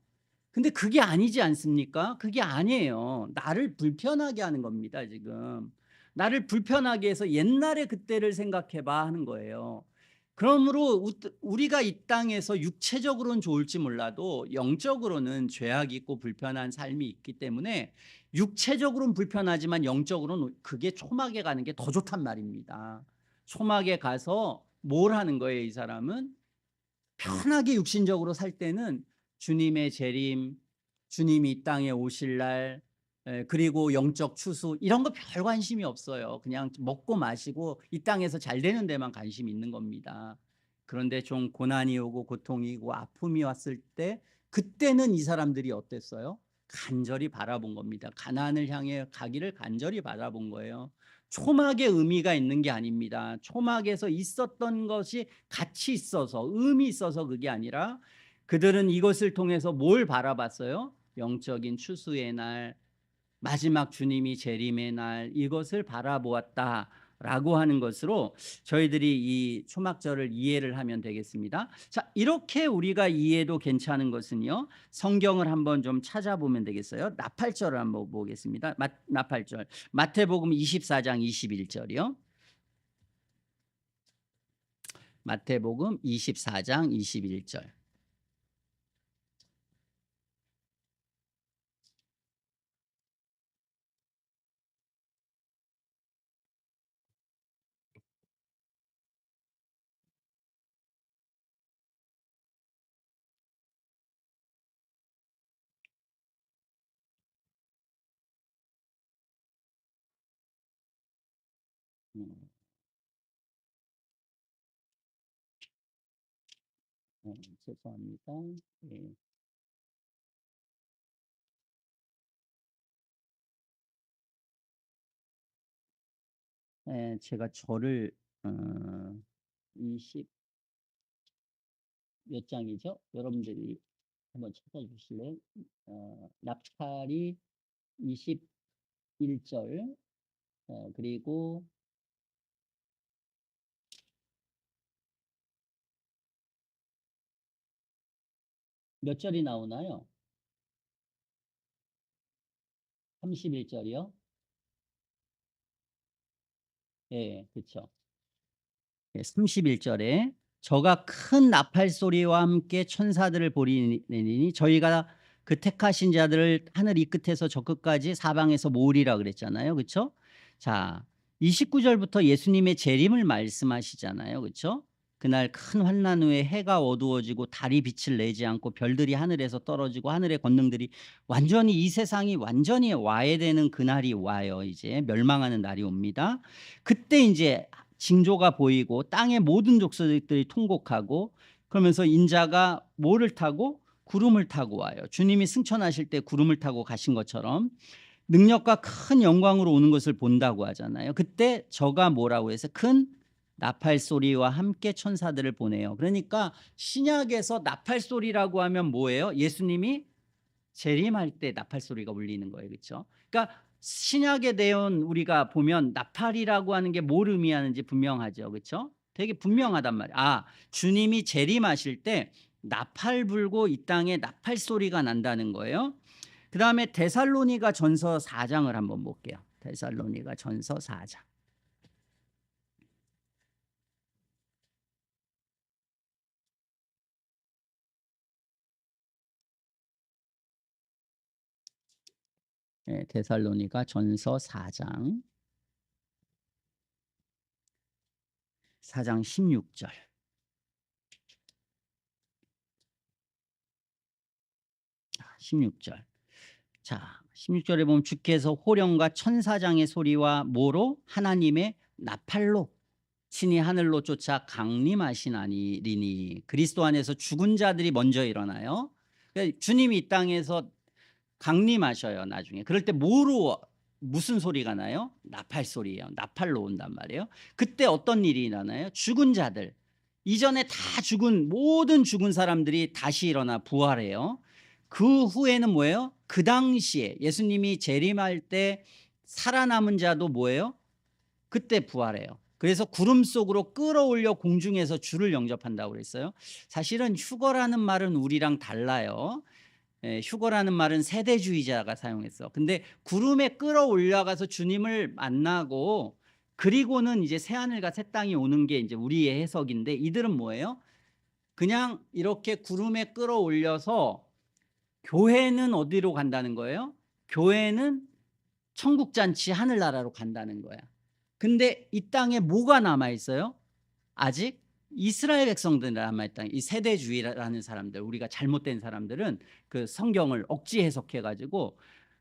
근데 그게 아니지 않습니까? 그게 아니에요. 나를 불편하게 하는 겁니다, 지금. 나를 불편하게 해서 옛날에 그때를 생각해 봐 하는 거예요. 그러므로 우리가 이 땅에서 육체적으로는 좋을지 몰라도 영적으로는 죄악이 있고 불편한 삶이 있기 때문에 육체적으로는 불편하지만 영적으로는 그게 초막에 가는 게 더 좋단 말입니다. 초막에 가서 뭘 하는 거예요, 이 사람은? 편하게 육신적으로 살 때는 주님의 재림, 주님이 이 땅에 오실 날, 그리고 영적 추수 이런 거 별 관심이 없어요. 그냥 먹고 마시고 이 땅에서 잘 되는 데만 관심이 있는 겁니다. 그런데 좀 고난이 오고 고통이 오고 아픔이 왔을 때 그때는 이 사람들이 어땠어요? 간절히 바라본 겁니다. 가나안을 향해 가기를 간절히 바라본 거예요. 초막에 의미가 있는 게 아닙니다. 초막에서 있었던 것이 가치 있어서 의미 있어서 그게 아니라 그들은 이것을 통해서 뭘 바라봤어요? 영적인 추수의 날, 마지막 주님이 재림의 날, 이것을 바라보았다라고 하는 것으로 저희들이 이 초막절을 이해를 하면 되겠습니다. 자, 이렇게 우리가 이해도 괜찮은 것은요, 성경을 한번 좀 찾아보면 되겠어요. 나팔절을 한번 보겠습니다. 나팔절 마태복음 24장 21절이요. 마태복음 24장 21절. 음, 죄송합니다. 예. 제가 절을 20 몇 장이죠? 여러분들이 한번 찾아주실래요? 납칼이 21절, 그리고 몇 절이 나오나요? 31절이요? 예, 그렇죠. 31절에 저가 큰 나팔 소리와 함께 천사들을 보리내니 저희가 그 택하신 자들을 하늘 이 끝에서 저 끝까지 사방에서 모으리라 그랬잖아요. 그렇죠? 자, 29절부터 예수님의 재림을 말씀하시잖아요. 그렇죠? 그날 큰 환난 후에 해가 어두워지고 달이 빛을 내지 않고 별들이 하늘에서 떨어지고 하늘의 권능들이 완전히 이 세상이 완전히 와해되는 그날이 와요. 이제 멸망하는 날이 옵니다. 그때 이제 징조가 보이고 땅의 모든 족속들이 통곡하고 그러면서 인자가 뭐를 타고? 구름을 타고 와요. 주님이 승천하실 때 구름을 타고 가신 것처럼 능력과 큰 영광으로 오는 것을 본다고 하잖아요. 그때 저가 뭐라고 해서 큰 나팔 소리와 함께 천사들을 보내요. 그러니까 신약에서 나팔 소리라고 하면 뭐예요? 예수님이 재림할 때 나팔 소리가 울리는 거예요. 그렇죠? 그러니까 신약에 대한 우리가 보면 나팔이라고 하는 게 뭘 의미하는지 분명하죠. 그렇죠? 되게 분명하단 말이에요. 아, 주님이 재림하실 때 나팔 불고 이 땅에 나팔 소리가 난다는 거예요. 그다음에 데살로니가 전서 4장을 한번 볼게요. 데살로니가 전서 4장. 네, 데살로니가 전서 4장. 4장 16절. 16절. 자, 16절에 보면 주께서 호령과 천사장의 소리와 뭐로? 하나님의 나팔로 친히 하늘로 쫓아 강림하시나니리니. 그리스도 안에서 죽은 자들이 먼저 일어나요. 그러니까 주님이 이 땅에서 강림하셔요. 나중에. 그럴 때 뭐로 무슨 소리가 나요? 나팔 소리예요. 나팔로 온단 말이에요. 그때 어떤 일이 일어나요? 죽은 자들, 이전에 다 죽은 모든 죽은 사람들이 다시 일어나 부활해요. 그 후에는 뭐예요? 그 당시에 예수님이 재림할 때 살아남은 자도 뭐예요? 그때 부활해요. 그래서 구름 속으로 끌어올려 공중에서 주를 영접한다고 그랬어요. 사실은 휴거라는 말은 우리랑 달라요. 휴거라는 말은 세대주의자가 사용했어. 근데 구름에 끌어올려가서 주님을 만나고 그리고는 이제 새 하늘과 새 땅이 오는 게 이제 우리의 해석인데, 이들은 뭐예요? 그냥 이렇게 구름에 끌어올려서 교회는 어디로 간다는 거예요? 교회는 천국잔치 하늘나라로 간다는 거야. 근데 이 땅에 뭐가 남아 있어요? 아직 이스라엘 백성들 남아있다. 이 세대주의라는 사람들, 우리가 잘못된 사람들은 그 성경을 억지 해석해 가지고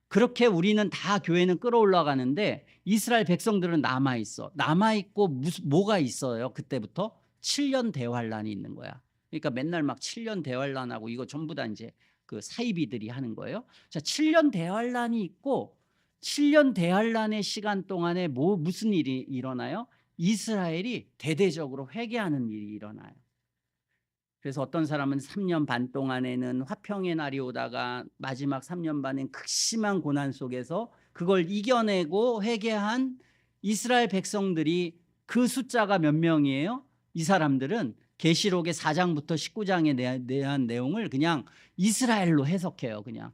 그렇게 우리는 다 교회는 끌어올라가는데 이스라엘 백성들은 남아 있어. 남아 있고 뭐가 있어요? 그때부터 7년 대환란이 있는 거야. 그러니까 맨날 막 7년 대환란하고 이거 전부 다 이제 그 사이비들이 하는 거예요. 자, 7년 대환란이 있고 7년 대환란의 시간 동안에 무슨 일이 일어나요? 이스라엘이 대대적으로 회개하는 일이 일어나요. 그래서 어떤 사람은 3년 반 동안에는 화평의 날이 오다가 마지막 3년 반엔 극심한 고난 속에서 그걸 이겨내고 회개한 이스라엘 백성들이, 그 숫자가 몇 명이에요? 이 사람들은 계시록의 4장부터 19장에 대한 내용을 그냥 이스라엘로 해석해요. 그냥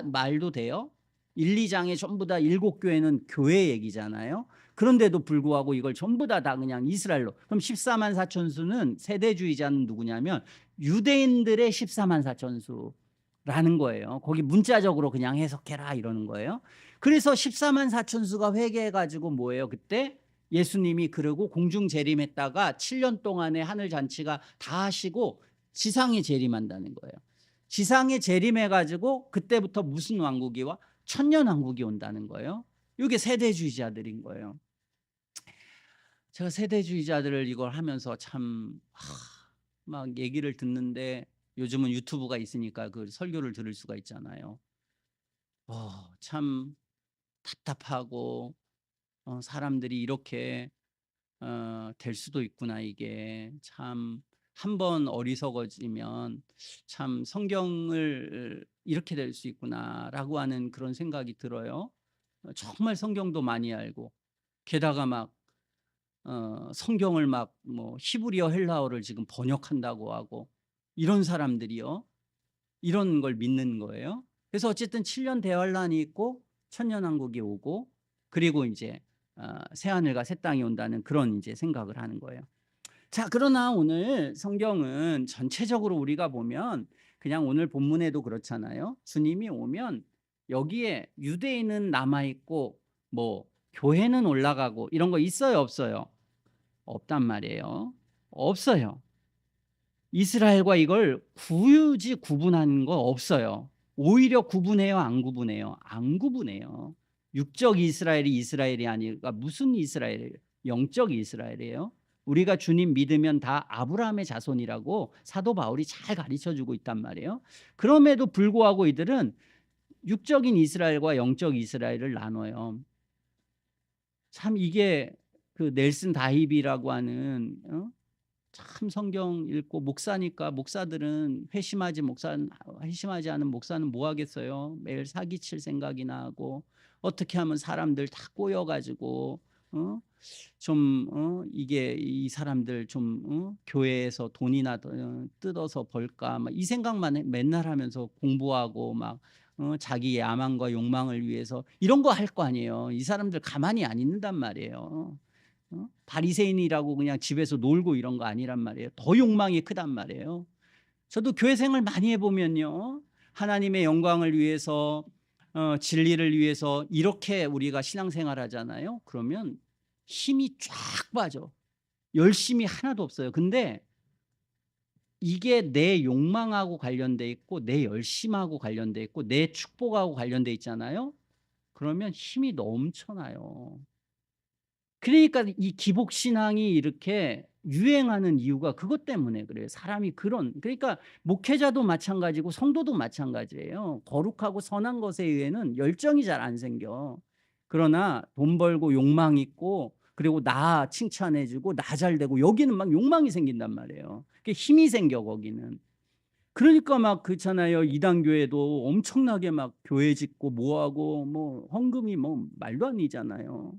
말도 돼요. 1, 2장에 전부 다 7교회는 교회 얘기잖아요. 그런데도 불구하고 이걸 전부 다 그냥 이스라엘로. 그럼 14만 4천수는 세대주의자는 누구냐면 유대인들의 14만 4천수라는 거예요. 거기 문자적으로 그냥 해석해라 이러는 거예요. 그래서 14만 4천수가 회개해가지고 뭐예요? 그때 예수님이 그러고 공중 재림했다가 7년 동안의 하늘 잔치가 다 하시고 지상에 재림한다는 거예요. 지상에 재림해가지고 그때부터 무슨 왕국이 와? 천년 왕국이 온다는 거예요. 이게 세대주의자들인 거예요. 제가 세대주의자들을 이걸 하면서 참 막 얘기를 듣는데, 요즘은 유튜브가 있으니까 그 설교를 들을 수가 있잖아요. 참 답답하고, 사람들이 이렇게 될 수도 있구나. 이게 참 한 번 어리석어지면 참 성경을 이렇게 될 수 있구나라고 하는 그런 생각이 들어요. 정말 성경도 많이 알고, 게다가 막 성경을 막 뭐 히브리어 헬라어를 지금 번역한다고 하고, 이런 사람들이요, 이런 걸 믿는 거예요. 그래서 어쨌든 7년 대환란이 있고 천년왕국이 오고 그리고 이제 새 하늘과 새 땅이 온다는 그런 이제 생각을 하는 거예요. 자, 그러나 오늘 성경은 전체적으로 우리가 보면 그냥 오늘 본문에도 그렇잖아요. 주님이 오면 여기에 유대인은 남아 있고 뭐 교회는 올라가고 이런 거 있어요, 없어요? 없단 말이에요. 없어요. 이스라엘과 이걸 굳이 구분하는 거 없어요. 오히려 구분해요, 안 구분해요? 안 구분해요. 육적 이스라엘이 이스라엘이 아니라 무슨 이스라엘이에요? 영적 이스라엘이에요. 우리가 주님 믿으면 다 아브라함의 자손이라고 사도 바울이 잘 가르쳐 주고 있단 말이에요. 그럼에도 불구하고 이들은 육적인 이스라엘과 영적 이스라엘을 나눠요. 참 이게 그 넬슨 다입이라고 하는 참 성경 읽고 목사니까 목사들은 회심하지 않은 목사는 뭐 하겠어요? 매일 사기칠 생각이나 하고 어떻게 하면 사람들 다 꼬여 가지고 어? 이게 이 사람들 교회에서 돈이나 뜯어서 벌까 막 이 생각만 맨날 하면서 공부하고 막 자기 야망과 욕망을 위해서 이런 거 할 거 아니에요. 이 사람들 가만히 안 있는단 말이에요. 바리새인이라고 그냥 집에서 놀고 이런 거 아니란 말이에요. 더 욕망이 크단 말이에요. 저도 교회 생활 많이 해보면요, 하나님의 영광을 위해서 진리를 위해서 이렇게 우리가 신앙생활 하잖아요. 그러면 힘이 쫙 빠져. 열심이 하나도 없어요. 근데 이게 내 욕망하고 관련돼 있고 내 열심하고 관련돼 있고 내 축복하고 관련돼 있잖아요. 그러면 힘이 넘쳐나요. 그러니까 이 기복 신앙이 이렇게 유행하는 이유가 그것 때문에 그래요. 사람이 그러니까 목회자도 마찬가지고 성도도 마찬가지예요. 거룩하고 선한 것에 의해는 열정이 잘 안 생겨. 그러나 돈 벌고 욕망 있고 그리고 나 칭찬해 주고 나 잘 되고 여기는 막 욕망이 생긴단 말이에요. 그게 힘이 생겨 거기는. 그러니까 막 그렇잖아요. 이단 교회도 엄청나게 막 교회 짓고 뭐 하고 뭐 헌금이 뭐 말도 아니잖아요.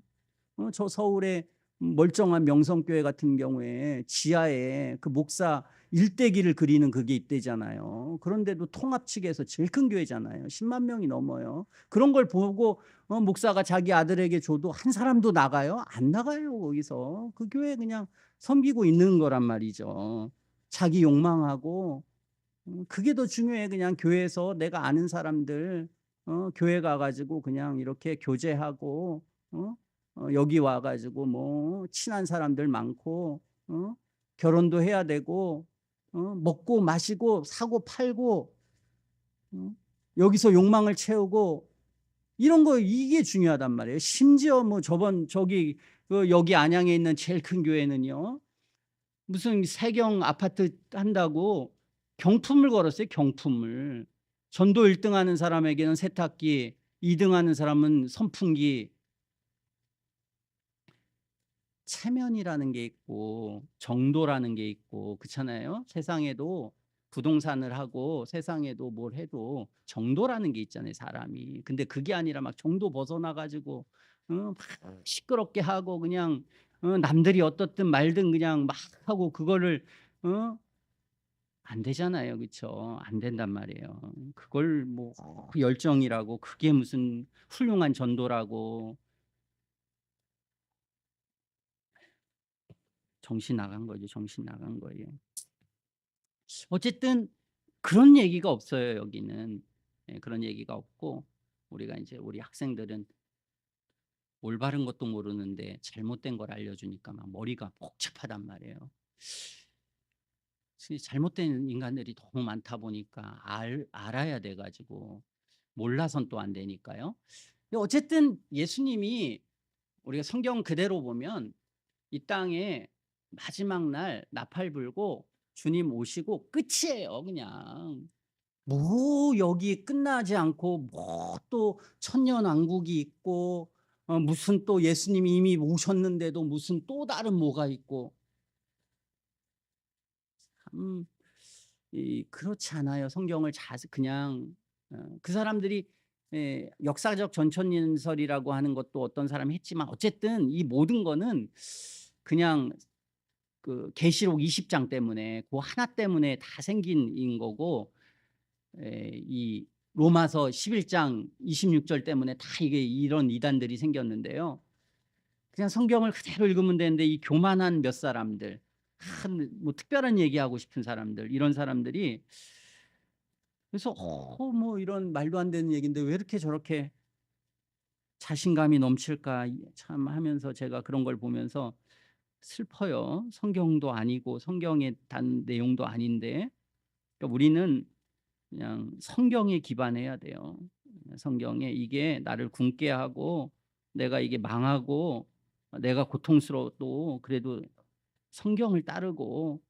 저 서울의 멀쩡한 명성교회 같은 경우에 지하에 그 목사 일대기를 그리는 그게 있대잖아요. 그런데도 통합 측에서 제일 큰 교회잖아요. 10만 명이 넘어요. 그런 걸 보고 목사가 자기 아들에게 줘도 한 사람도 나가요? 안 나가요. 거기서 그 교회 그냥 섬기고 있는 거란 말이죠. 자기 욕망하고 그게 더 중요해. 그냥 교회에서 내가 아는 사람들 교회 가가지고 그냥 이렇게 교제하고 어? 여기 와가지고 뭐 친한 사람들 많고 결혼도 해야 되고 먹고 마시고 사고 팔고 어? 여기서 욕망을 채우고 이런 거 이게 중요하단 말이에요. 심지어 뭐 여기 안양에 있는 제일 큰 교회는요. 무슨 세경 아파트 한다고 경품을 걸었어요. 경품을. 전도 1등 하는 사람에게는 세탁기, 2등 하는 사람은 선풍기. 체면이라는 게 있고 정도라는 게 있고 그렇잖아요. 세상에도 부동산을 하고 세상에도 뭘 해도 정도라는 게 있잖아요, 사람이. 근데 그게 아니라 막 정도 벗어나 가지고 막 시끄럽게 하고 그냥 남들이 어떻든 말든 그냥 막 하고 그거를 어 안 되잖아요. 그렇죠? 안 된단 말이에요. 그걸 뭐 열정이라고 그게 무슨 훌륭한 전도라고 정신 나간 거죠. 정신 나간 거예요. 어쨌든 그런 얘기가 없어요, 여기는. 예, 그런 얘기가 없고 우리가 이제 우리 학생들은 올바른 것도 모르는데 잘못된 걸 알려주니까 막 머리가 복잡하단 말이에요. 잘못된 인간들이 너무 많다 보니까 알아야 돼 가지고 몰라선 또 안 되니까요. 근데 어쨌든 예수님이 우리가 성경 그대로 보면 이 땅에 마지막 날 나팔 불고 주님 오시고 끝이에요, 그냥. 뭐 여기 끝나지 않고 뭐 또 천년왕국이 있고 무슨 또 예수님이 이미 오셨는데도 무슨 또 다른 뭐가 있고 참 그렇지 않아요. 성경을 그냥 그 사람들이 역사적 전천년설이라고 하는 것도 어떤 사람이 했지만 어쨌든 이 모든 거는 그냥 그 계시록 20장 때문에 그 하나 때문에 다 생긴 인 거고 이 로마서 11장 26절 때문에 다 이게 이런 이단들이 생겼는데요. 그냥 성경을 그대로 읽으면 되는데 이 교만한 몇 사람들, 뭐 특별한 얘기하고 싶은 사람들, 이런 사람들이 그래서 뭐 이런 말도 안 되는 얘기인데 왜 이렇게 저렇게 자신감이 넘칠까 참 하면서 제가 그런 걸 보면서 슬퍼요. 성경도 아니고 성경에 단 내용도 아닌데 그러니까 우리는 그냥 성경에 기반해야 돼요. 성경에 이게 나를 굳게 하고 내가 이게 망하고 내가 고통스러워도 그래도 성경을 따르고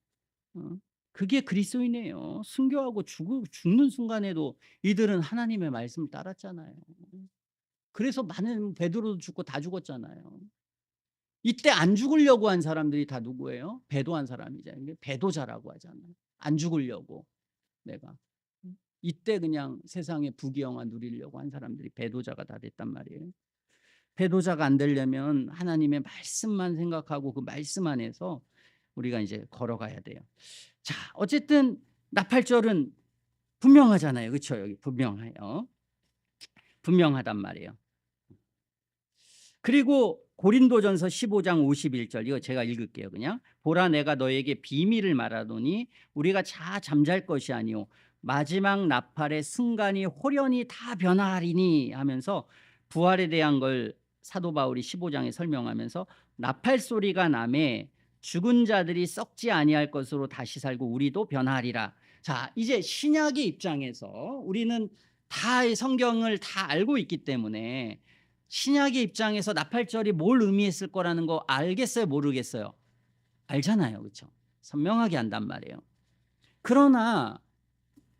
그게 그리스도인이에요. 순교하고 죽는 순간에도 이들은 하나님의 말씀을 따랐잖아요. 그래서 많은 베드로도 죽고 다 죽었잖아요. 이때 안 죽으려고 한 사람들이 다 누구예요? 배도한 사람이잖아요. 배도자라고 하잖아요. 안 죽으려고 내가. 이때 그냥 세상의 부귀영화 누리려고 한 사람들이 배도자가 다 됐단 말이에요. 배도자가 안 되려면 하나님의 말씀만 생각하고 그 말씀 안에서 우리가 이제 걸어가야 돼요. 자, 어쨌든 나팔절은 분명하잖아요. 그렇죠? 여기 분명해요. 분명하단 말이에요. 그리고 고린도전서 15장 51절 이거 제가 읽을게요. 그냥 보라 내가 너에게 비밀을 말하노니 우리가 자 잠잘 것이 아니오 마지막 나팔의 순간이 홀연히 다 변화하리니 하면서 부활에 대한 걸 사도 바울이 15장에 설명하면서 나팔 소리가 나매 죽은 자들이 썩지 아니할 것으로 다시 살고 우리도 변화하리라. 자, 이제 신약의 입장에서 우리는 다 성경을 다 알고 있기 때문에 신약의 입장에서 나팔절이 뭘 의미했을 거라는 거 알겠어요? 모르겠어요? 알잖아요. 그렇죠? 선명하게 안단 말이에요. 그러나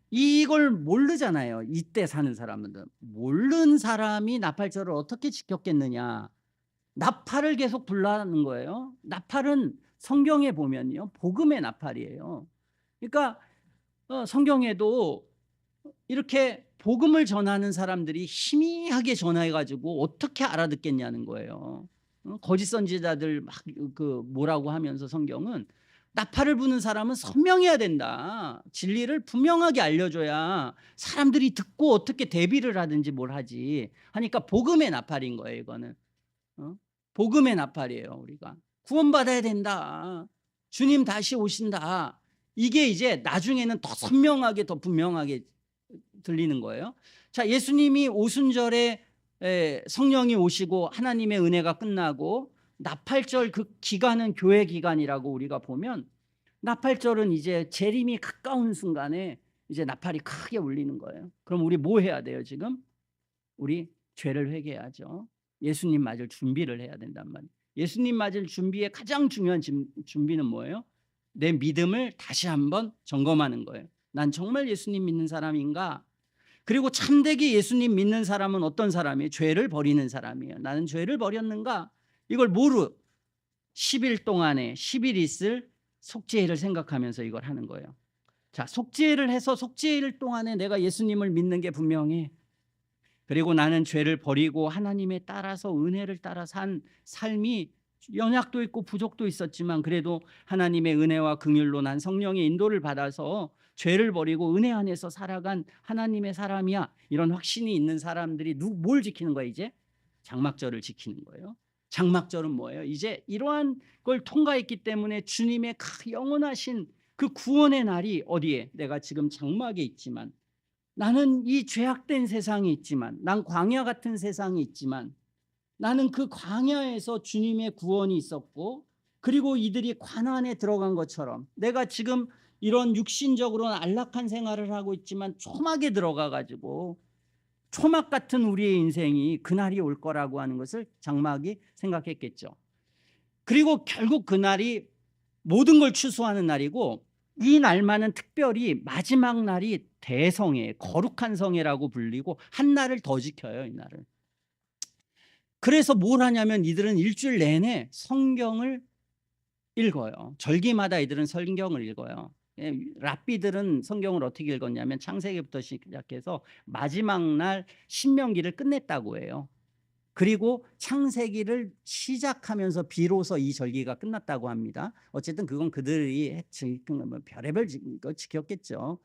이걸 모르잖아요. 이때 사는 사람들은. 모르는 사람이 나팔절을 어떻게 지켰겠느냐. 나팔을 계속 불라는 거예요. 나팔은 성경에 보면요. 복음의 나팔이에요. 그러니까 성경에도 이렇게 복음을 전하는 사람들이 희미하게 전해가지고 어떻게 알아듣겠냐는 거예요. 거짓 선지자들 막 그 뭐라고 하면서 성경은 나팔을 부는 사람은 선명해야 된다. 진리를 분명하게 알려줘야 사람들이 듣고 어떻게 대비를 하든지 뭘 하지 하니까 복음의 나팔인 거예요. 이거는 복음의 나팔이에요. 우리가 구원받아야 된다. 주님 다시 오신다. 이게 이제 나중에는 더 선명하게 더 분명하게 들리는 거예요. 자, 예수님이 오순절에 성령이 오시고 하나님의 은혜가 끝나고 나팔절 그 기간은 교회 기간이라고 우리가 보면 나팔절은 이제 재림이 가까운 순간에 이제 나팔이 크게 울리는 거예요. 그럼 우리 뭐 해야 돼요? 지금 우리 죄를 회개해야죠. 예수님 맞을 준비를 해야 된단 말이에요. 예수님 맞을 준비의 가장 중요한 준비는 뭐예요? 내 믿음을 다시 한번 점검하는 거예요. 난 정말 예수님 믿는 사람인가? 그리고 참되게 예수님 믿는 사람은 어떤 사람이에요? 죄를 버리는 사람이에요. 나는 죄를 버렸는가? 이걸 모르 10일 동안에 10일 있을 속죄일을 생각하면서 이걸 하는 거예요. 자, 속죄일을 해서 속죄일 동안에 내가 예수님을 믿는 게 분명해. 그리고 나는 죄를 버리고 하나님에 따라서 은혜를 따라 산 삶이 연약도 있고 부족도 있었지만 그래도 하나님의 은혜와 긍휼로 난 성령의 인도를 받아서 죄를 버리고 은혜 안에서 살아간 하나님의 사람이야. 이런 확신이 있는 사람들이 뭘 지키는 거야 이제? 장막절을 지키는 거예요. 장막절은 뭐예요? 이제 이러한 걸 통과했기 때문에 주님의 영원하신 그 구원의 날이 어디에? 내가 지금 장막에 있지만 나는 이 죄악된 세상에 있지만 난 광야 같은 세상에 있지만 나는 그 광야에서 주님의 구원이 있었고 그리고 이들이 가나안에 들어간 것처럼 내가 지금 이런 육신적으로는 안락한 생활을 하고 있지만 초막에 들어가 가지고 초막 같은 우리의 인생이 그날이 올 거라고 하는 것을 장막이 생각했겠죠. 그리고 결국 그날이 모든 걸 추수하는 날이고 이 날만은 특별히 마지막 날이 대성회, 거룩한 성회라고 불리고 한 날을 더 지켜요. 이 날을. 그래서 뭘 하냐면 이들은 일주일 내내 성경을 읽어요. 절기마다 이들은 성경을 읽어요. 랍비들은 성경을 어떻게 읽었냐면 창세기부터 시작해서 마지막 날 신명기를 끝냈다고 해요. 그리고 창세기를 시작하면서 비로소 이 절기가 끝났다고 합니다. 어쨌든 그건 그들이 별의별 거 지켰겠죠.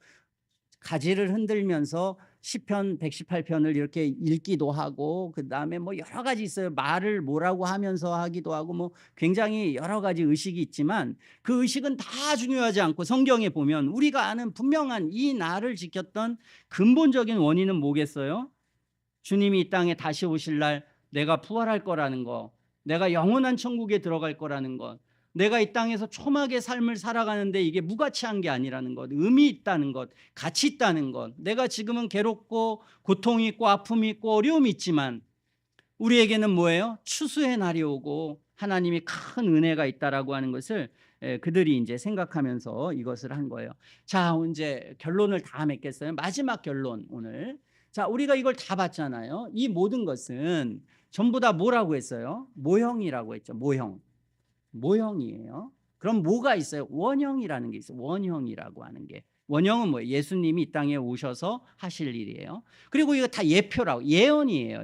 가지를 흔들면서 시편 118편을 이렇게 읽기도 하고 그다음에 뭐 여러 가지 있어요. 말을 뭐라고 하면서 하기도 하고 뭐 굉장히 여러 가지 의식이 있지만 그 의식은 다 중요하지 않고 성경에 보면 우리가 아는 분명한 이 날을 지켰던 근본적인 원인은 뭐겠어요? 주님이 이 땅에 다시 오실 날 내가 부활할 거라는 거, 내가 영원한 천국에 들어갈 거라는 것, 내가 이 땅에서 초막의 삶을 살아가는데 이게 무가치한 게 아니라는 것, 의미 있다는 것, 가치 있다는 것, 내가 지금은 괴롭고 고통이 있고 아픔이 있고 어려움이 있지만 우리에게는 뭐예요? 추수의 날이 오고 하나님이 큰 은혜가 있다라고 하는 것을 그들이 이제 생각하면서 이것을 한 거예요. 자, 이제 결론을 다 맺겠어요. 마지막 결론 오늘. 자, 우리가 이걸 다 봤잖아요. 이 모든 것은 전부 다 뭐라고 했어요? 모형이라고 했죠. 모형. 모형이에요. 그럼 뭐가 있어요? 원형이라는 게 있어요. 원형이라고 하는 게. 원형은 뭐예요? 예수님이 이 땅에 오셔서 하실 일이에요. 그리고 이거 다 예표라고, 예언이에요.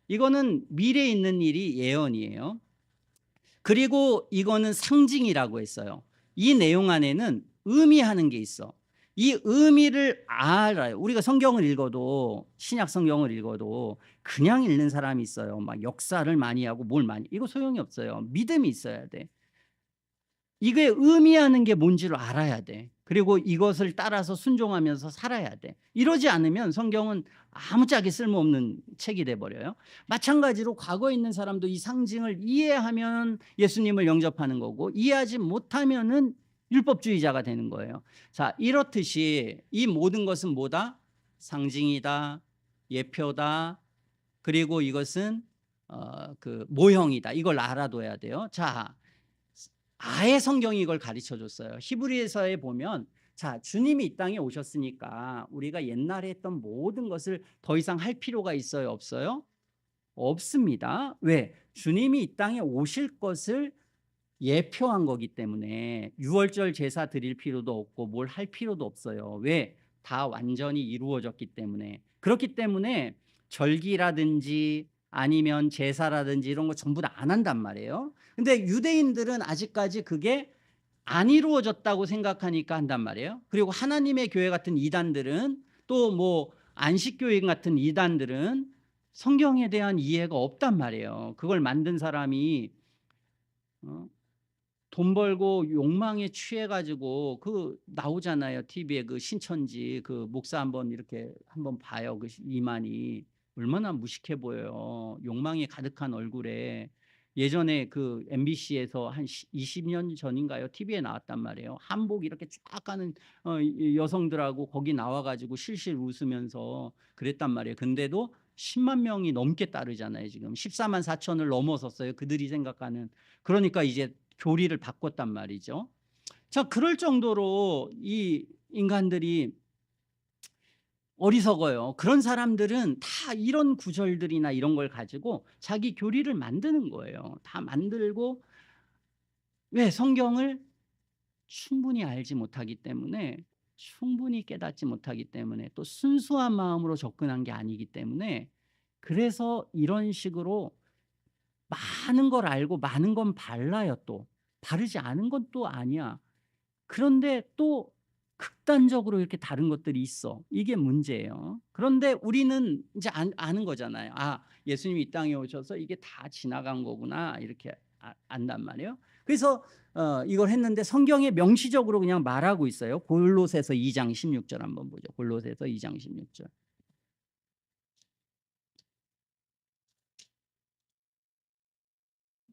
이거는 미래에 있는 일이 예언이에요. 그리고 이거는 상징이라고 했어요. 이 내용 안에는 의미하는 게 있어. 이 의미를 알아요. 우리가 성경을 읽어도, 신약 성경을 읽어도 그냥 읽는 사람이 있어요. 막 역사를 많이 하고 뭘 많이, 이거 소용이 없어요. 믿음이 있어야 돼. 이게 의미하는 게 뭔지를 알아야 돼. 그리고 이것을 따라서 순종하면서 살아야 돼. 이러지 않으면 성경은 아무짝에 쓸모없는 책이 돼버려요. 마찬가지로 과거에 있는 사람도 이 상징을 이해하면 예수님을 영접하는 거고, 이해하지 못하면은 율법주의자가 되는 거예요. 자, 이렇듯이 이 모든 것은 뭐다? 상징이다, 예표다, 그리고 이것은 그 모형이다. 이걸 알아둬야 돼요. 자, 아예 성경이 이걸 가르쳐 줬어요. 히브리서에 보면, 자, 주님이 이 땅에 오셨으니까 우리가 옛날에 했던 모든 것을 더 이상 할 필요가 있어요, 없어요? 없습니다. 왜? 주님이 이 땅에 오실 것을 예표한 거기 때문에 유월절 제사 드릴 필요도 없고 뭘 할 필요도 없어요. 왜? 다 완전히 이루어졌기 때문에. 그렇기 때문에 절기라든지 아니면 제사라든지 이런 거 전부 다 안 한단 말이에요. 근데 유대인들은 아직까지 그게 안 이루어졌다고 생각하니까 한단 말이에요. 그리고 하나님의 교회 같은 이단들은, 또 뭐 안식교회 같은 이단들은 성경에 대한 이해가 없단 말이에요. 그걸 만든 사람이 돈 벌고 욕망에 취해가지고, 그 나오잖아요. TV에 그 신천지 그 목사 한번 이렇게 한번 봐요. 그 이만이 얼마나 무식해 보여요. 욕망이 가득한 얼굴에. 예전에 그 MBC에서 한 20년 전인가요? TV에 나왔단 말이에요. 한복 이렇게 쫙 가는 이 여성들하고 거기 나와가지고 실실 웃으면서 그랬단 말이에요. 근데도 10만 명이 넘게 따르잖아요. 지금 14만 4천을 넘어섰어요. 그들이 생각하는. 그러니까 이제 교리를 바꿨단 말이죠. 자, 그럴 정도로 이 인간들이 어리석어요. 그런 사람들은 다 이런 구절들이나 이런 걸 가지고 자기 교리를 만드는 거예요. 다 만들고. 왜? 성경을 충분히 알지 못하기 때문에, 충분히 깨닫지 못하기 때문에, 또 순수한 마음으로 접근한 게 아니기 때문에, 그래서 이런 식으로 많은 걸 알고 많은 건 발라요. 또 바르지 않은 건 또 아니야. 그런데 또 극단적으로 이렇게 다른 것들이 있어. 이게 문제예요. 그런데 우리는 이제 아는 거잖아요. 아, 예수님이 이 땅에 오셔서 이게 다 지나간 거구나, 이렇게 안단 말이에요. 그래서 이걸 했는데 성경에 명시적으로 그냥 말하고 있어요. 골로새서 2장 16절 한번 보죠. 골로새서 2장 16절.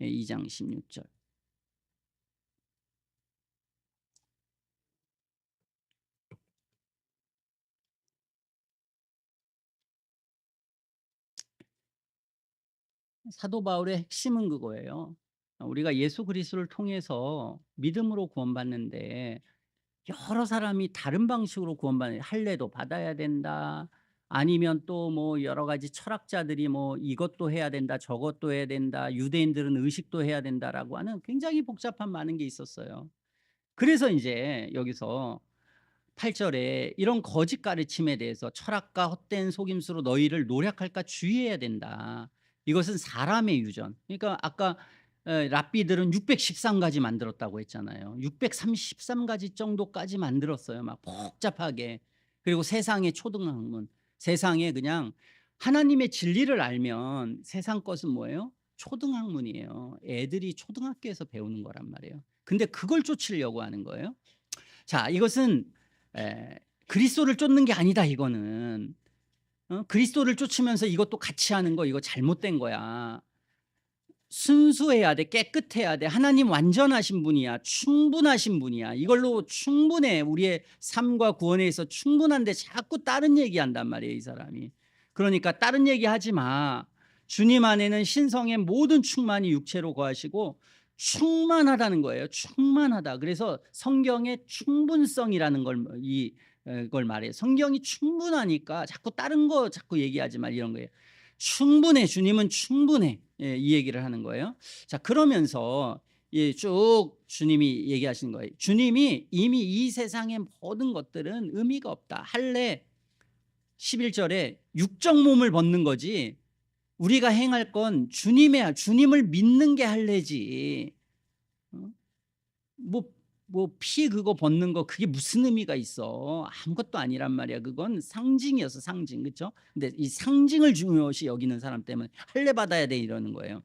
2장 16절. 사도 바울의 핵심은 그거예요. 우리가 예수 그리스도를 통해서 믿음으로 구원받는데, 여러 사람이 다른 방식으로 구원받는, 할례도 받아야 된다, 아니면 또 뭐 여러 가지 철학자들이 뭐 이것도 해야 된다, 저것도 해야 된다, 유대인들은 의식도 해야 된다라고 하는 굉장히 복잡한 많은 게 있었어요. 그래서 이제 여기서 8절에 이런 거짓 가르침에 대해서, 철학과 헛된 속임수로 너희를 노력할까 주의해야 된다. 이것은 사람의 유전. 그러니까 아까 랍비들은 613가지 만들었다고 했잖아요. 633가지 정도까지 만들었어요. 막 복잡하게. 그리고 세상의 초등학문, 세상에 그냥 하나님의 진리를 알면 세상 것은 뭐예요? 초등학문이에요. 애들이 초등학교에서 배우는 거란 말이에요. 근데 그걸 쫓으려고 하는 거예요. 자, 이것은 그리스도를 쫓는 게 아니다. 이거는 그리스도를 쫓으면서 이것도 같이 하는 거, 이거 잘못된 거야. 순수해야 돼. 깨끗해야 돼. 하나님 완전하신 분이야. 충분하신 분이야. 이걸로 충분해. 우리의 삶과 구원에 있어 충분한데 자꾸 다른 얘기한단 말이에요, 이 사람이. 그러니까 다른 얘기하지 마. 주님 안에는 신성의 모든 충만이 육체로 거하시고, 충만하다는 거예요. 충만하다. 그래서 성경의 충분성이라는 걸 말해요. 성경이 충분하니까 자꾸 다른 거 자꾸 얘기하지 말 이런 거예요. 충분해. 주님은 충분해. 예, 이 얘기를 하는 거예요. 자, 그러면서 예, 쭉 주님이 얘기하시는 거예요. 주님이 이미 이 세상의 모든 것들은 의미가 없다. 할례 11절에 육적 몸을 벗는 거지 우리가 행할 건 주님을 믿는 게 할례지. 어? 뭐 피 그거 벗는 거 그게 무슨 의미가 있어? 아무것도 아니란 말이야. 그건 상징이었어, 상징. 그렇죠? 근데 이 상징을 중요시 여기는 사람 때문에 할례 받아야 돼 이러는 거예요.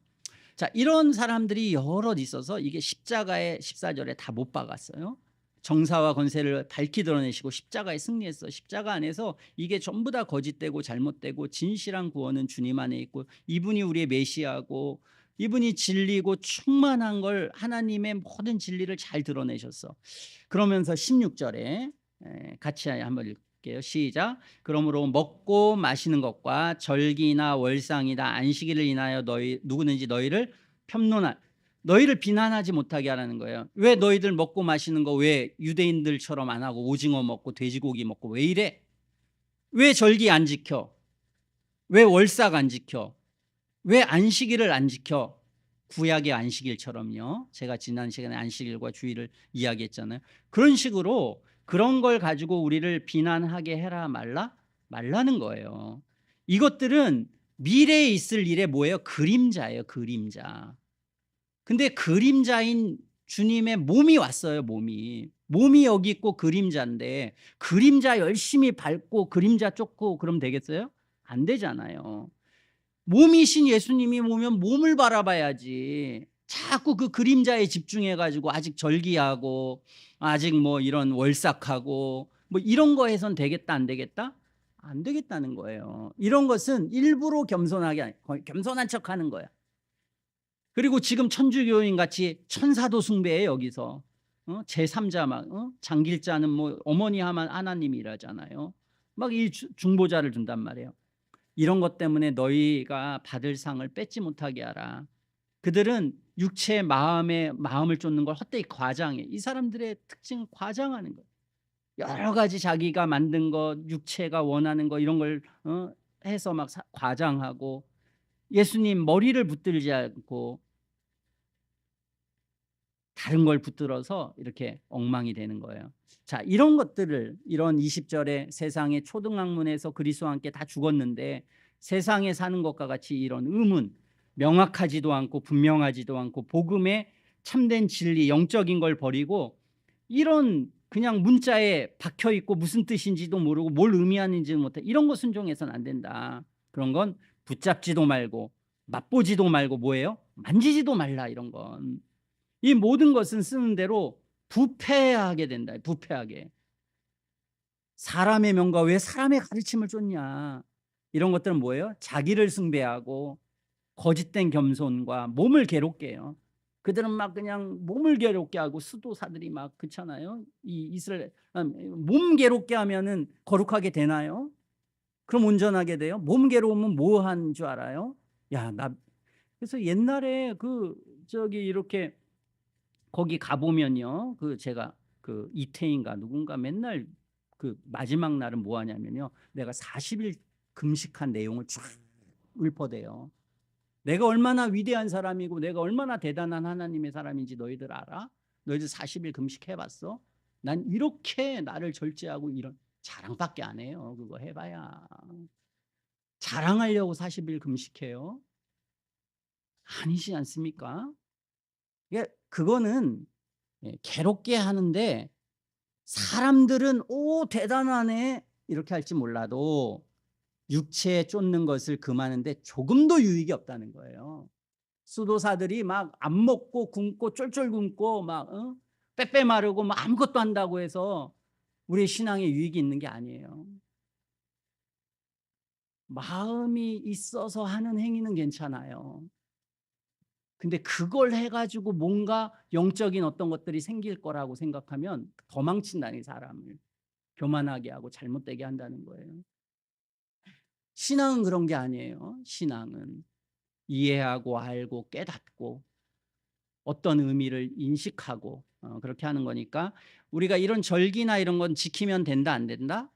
자, 이런 사람들이 여럿 있어서 이게 십자가에 14절에 다 못 박았어요. 정사와 권세를 밝히 드러내시고 십자가에 승리했어. 십자가 안에서 이게 전부 다 거짓되고 잘못되고 진실한 구원은 주님 안에 있고 이분이 우리의 메시아고 이분이 진리고 충만한 걸 하나님의 모든 진리를 잘 드러내셨어. 그러면서 16절에 같이 한번 읽을게요. 시작. 그러므로 먹고 마시는 것과 절기나 월상이나 안식일을 인하여 누구든지 너희를 편론할 너희를 비난하지 못하게 하라는 거예요. 왜 너희들 먹고 마시는 거 왜 유대인들처럼 안 하고 오징어 먹고 돼지고기 먹고 왜 이래? 왜 절기 안 지켜? 왜 월삭 안 지켜? 왜 안식일을 안 지켜? 구약의 안식일처럼요. 제가 지난 시간에 안식일과 주일을 이야기했잖아요. 그런 식으로 그런 걸 가지고 우리를 비난하게 해라 말라는 거예요. 이것들은 미래에 있을 일의 뭐예요? 그림자예요. 그림자. 근데 그림자인 주님의 몸이 왔어요. 몸이 여기 있고 그림자인데 그림자 열심히 밟고 그림자 쫓고 그러면 되겠어요? 안 되잖아요. 몸이신 예수님이 오면 몸을 바라봐야지. 자꾸 그 그림자에 집중해 가지고 아직 절기하고 아직 뭐 이런 월삭하고 뭐 이런 거 해선 되겠다 안 되겠다? 안 되겠다는 거예요. 이런 것은 일부러 겸손하게 겸손한 척하는 거야. 그리고 지금 천주교인 같이 천사도 숭배해 여기서. 제3자 막 장길자는 뭐 어머니 하면 하나님이라잖아요. 막 이 중보자를 둔단 말이에요. 이런 것 때문에 너희가 받을 상을 뺏지 못하게 하라. 그들은 육체의 마음을 쫓는 걸 헛되이 과장해. 이 사람들의 특징은 과장하는 거예요. 여러 가지 자기가 만든 것, 육체가 원하는 것 이런 걸 해서 막 과장하고 예수님 머리를 붙들지 않고 다른 걸 붙들어서 이렇게 엉망이 되는 거예요. 자, 이런 것들을 이런 20절에 세상의 초등학문에서 그리스도와 함께 다 죽었는데 세상에 사는 것과 같이 이런 의문 명확하지도 않고 분명하지도 않고 복음의 참된 진리 영적인 걸 버리고 이런 그냥 문자에 박혀 있고 무슨 뜻인지도 모르고 뭘 의미하는지 못해 이런 거 순종해서는 안 된다. 그런 건 붙잡지도 말고 맛보지도 말고 뭐예요? 만지지도 말라 이런 건. 이 모든 것은 쓰는 대로 부패하게 된다. 부패하게. 사람의 명과 왜 사람의 가르침을 쫓냐. 이런 것들은 뭐예요? 자기를 숭배하고 거짓된 겸손과 몸을 괴롭게 해요. 그들은 막 그냥 몸을 괴롭게 하고 수도사들이 막 그렇잖아요. 이 이스라엘 몸 괴롭게 하면은 거룩하게 되나요? 그럼 온전하게 돼요? 몸 괴로우면 뭐 한 줄 알아요? 야, 그래서 옛날에 저기 이렇게 거기 가보면요. 제가 이태인가 누군가 맨날 마지막 날은 뭐 하냐면요. 내가 40일 금식한 내용을 쫙 읊어대요. 내가 얼마나 위대한 사람이고 내가 얼마나 대단한 하나님의 사람인지 너희들 알아? 너희들 40일 금식해봤어? 난 이렇게 나를 절제하고 이런 자랑밖에 안 해요. 그거 해봐야. 자랑하려고 40일 금식해요? 아니지 않습니까? 그거는 괴롭게 하는데 사람들은 오 대단하네 이렇게 할지 몰라도 육체에 쫓는 것을 금하는데 조금도 유익이 없다는 거예요. 수도사들이 막 안 먹고 굶고 쫄쫄 굶고 막 빼빼 마르고 막 아무것도 한다고 해서 우리의 신앙에 유익이 있는 게 아니에요. 마음이 있어서 하는 행위는 괜찮아요. 근데 그걸 해가지고 뭔가 영적인 어떤 것들이 생길 거라고 생각하면 더 망친다니 사람을. 교만하게 하고 잘못되게 한다는 거예요. 신앙은 그런 게 아니에요. 신앙은 이해하고 알고 깨닫고 어떤 의미를 인식하고 그렇게 하는 거니까 우리가 이런 절기나 이런 건 지키면 된다 안 된다?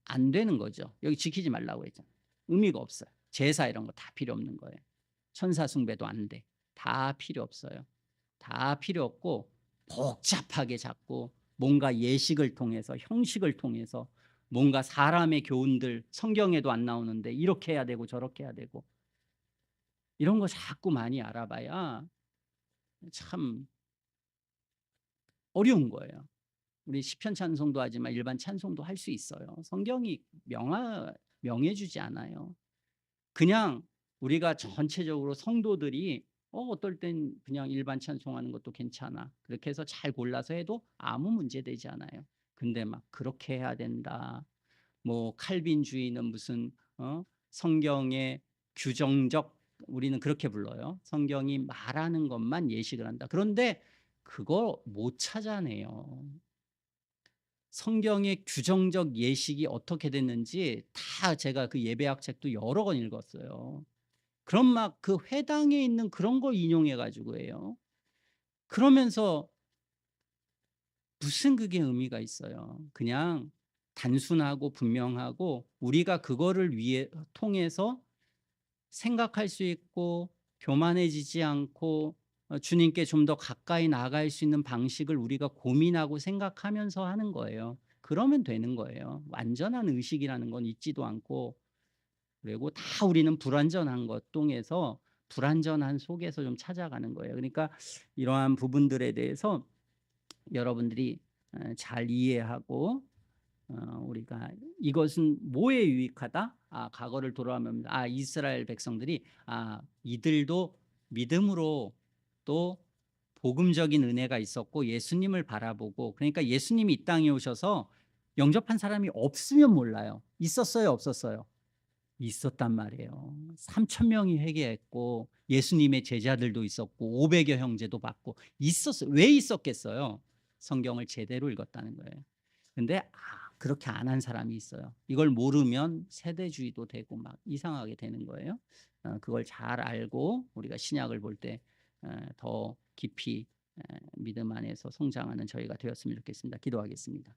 안 되는 거죠. 여기 지키지 말라고 했잖아요. 의미가 없어요. 제사 이런 거 다 필요 없는 거예요. 천사 숭배도 안 돼. 다 필요 없어요. 다 필요 없고 복잡하게 자꾸 뭔가 예식을 통해서 형식을 통해서 뭔가 사람의 교훈들 성경에도 안 나오는데 이렇게 해야 되고 저렇게 해야 되고 이런 거 자꾸 많이 알아봐야 참 어려운 거예요. 우리 시편 찬송도 하지만 일반 찬송도 할 수 있어요. 성경이 명해 주지 않아요. 그냥 우리가 전체적으로 성도들이 어떨 땐 그냥 일반 찬송하는 것도 괜찮아. 그렇게 해서 잘 골라서 해도 아무 문제 되지 않아요. 근데 막 그렇게 해야 된다. 뭐 칼빈주의는 무슨 성경의 규정적 우리는 그렇게 불러요. 성경이 말하는 것만 예식을 한다. 그런데 그거 못 찾아내요. 성경의 규정적 예식이 어떻게 됐는지 다 제가 그 예배학 책도 여러 권 읽었어요. 그럼 막 그 회당에 있는 그런 걸 인용해 가지고 해요. 그러면서 무슨 그게 의미가 있어요. 그냥 단순하고 분명하고 우리가 그거를 위해 통해서 생각할 수 있고 교만해지지 않고 주님께 좀 더 가까이 나아갈 수 있는 방식을 우리가 고민하고 생각하면서 하는 거예요. 그러면 되는 거예요. 완전한 의식이라는 건 있지도 않고 그리고 다 우리는 불완전한 것 통해서 불완전한 속에서 좀 찾아가는 거예요. 그러니까 이러한 부분들에 대해서 여러분들이 잘 이해하고 우리가 이것은 뭐에 유익하다? 과거를 돌아보면 이스라엘 백성들이 이들도 믿음으로 또 복음적인 은혜가 있었고 예수님을 바라보고 그러니까 예수님이 이 땅에 오셔서 영접한 사람이 없으면 몰라요. 있었어요, 없었어요? 있었단 말이에요. 3천 명이 회개했고 예수님의 제자들도 있었고 500여 형제도 받고 있었어요. 왜 있었겠어요? 성경을 제대로 읽었다는 거예요. 근데 그렇게 안 한 사람이 있어요. 이걸 모르면 세대주의도 되고 막 이상하게 되는 거예요. 그걸 잘 알고 우리가 신약을 볼 때 더 깊이 믿음 안에서 성장하는 저희가 되었으면 좋겠습니다. 기도하겠습니다.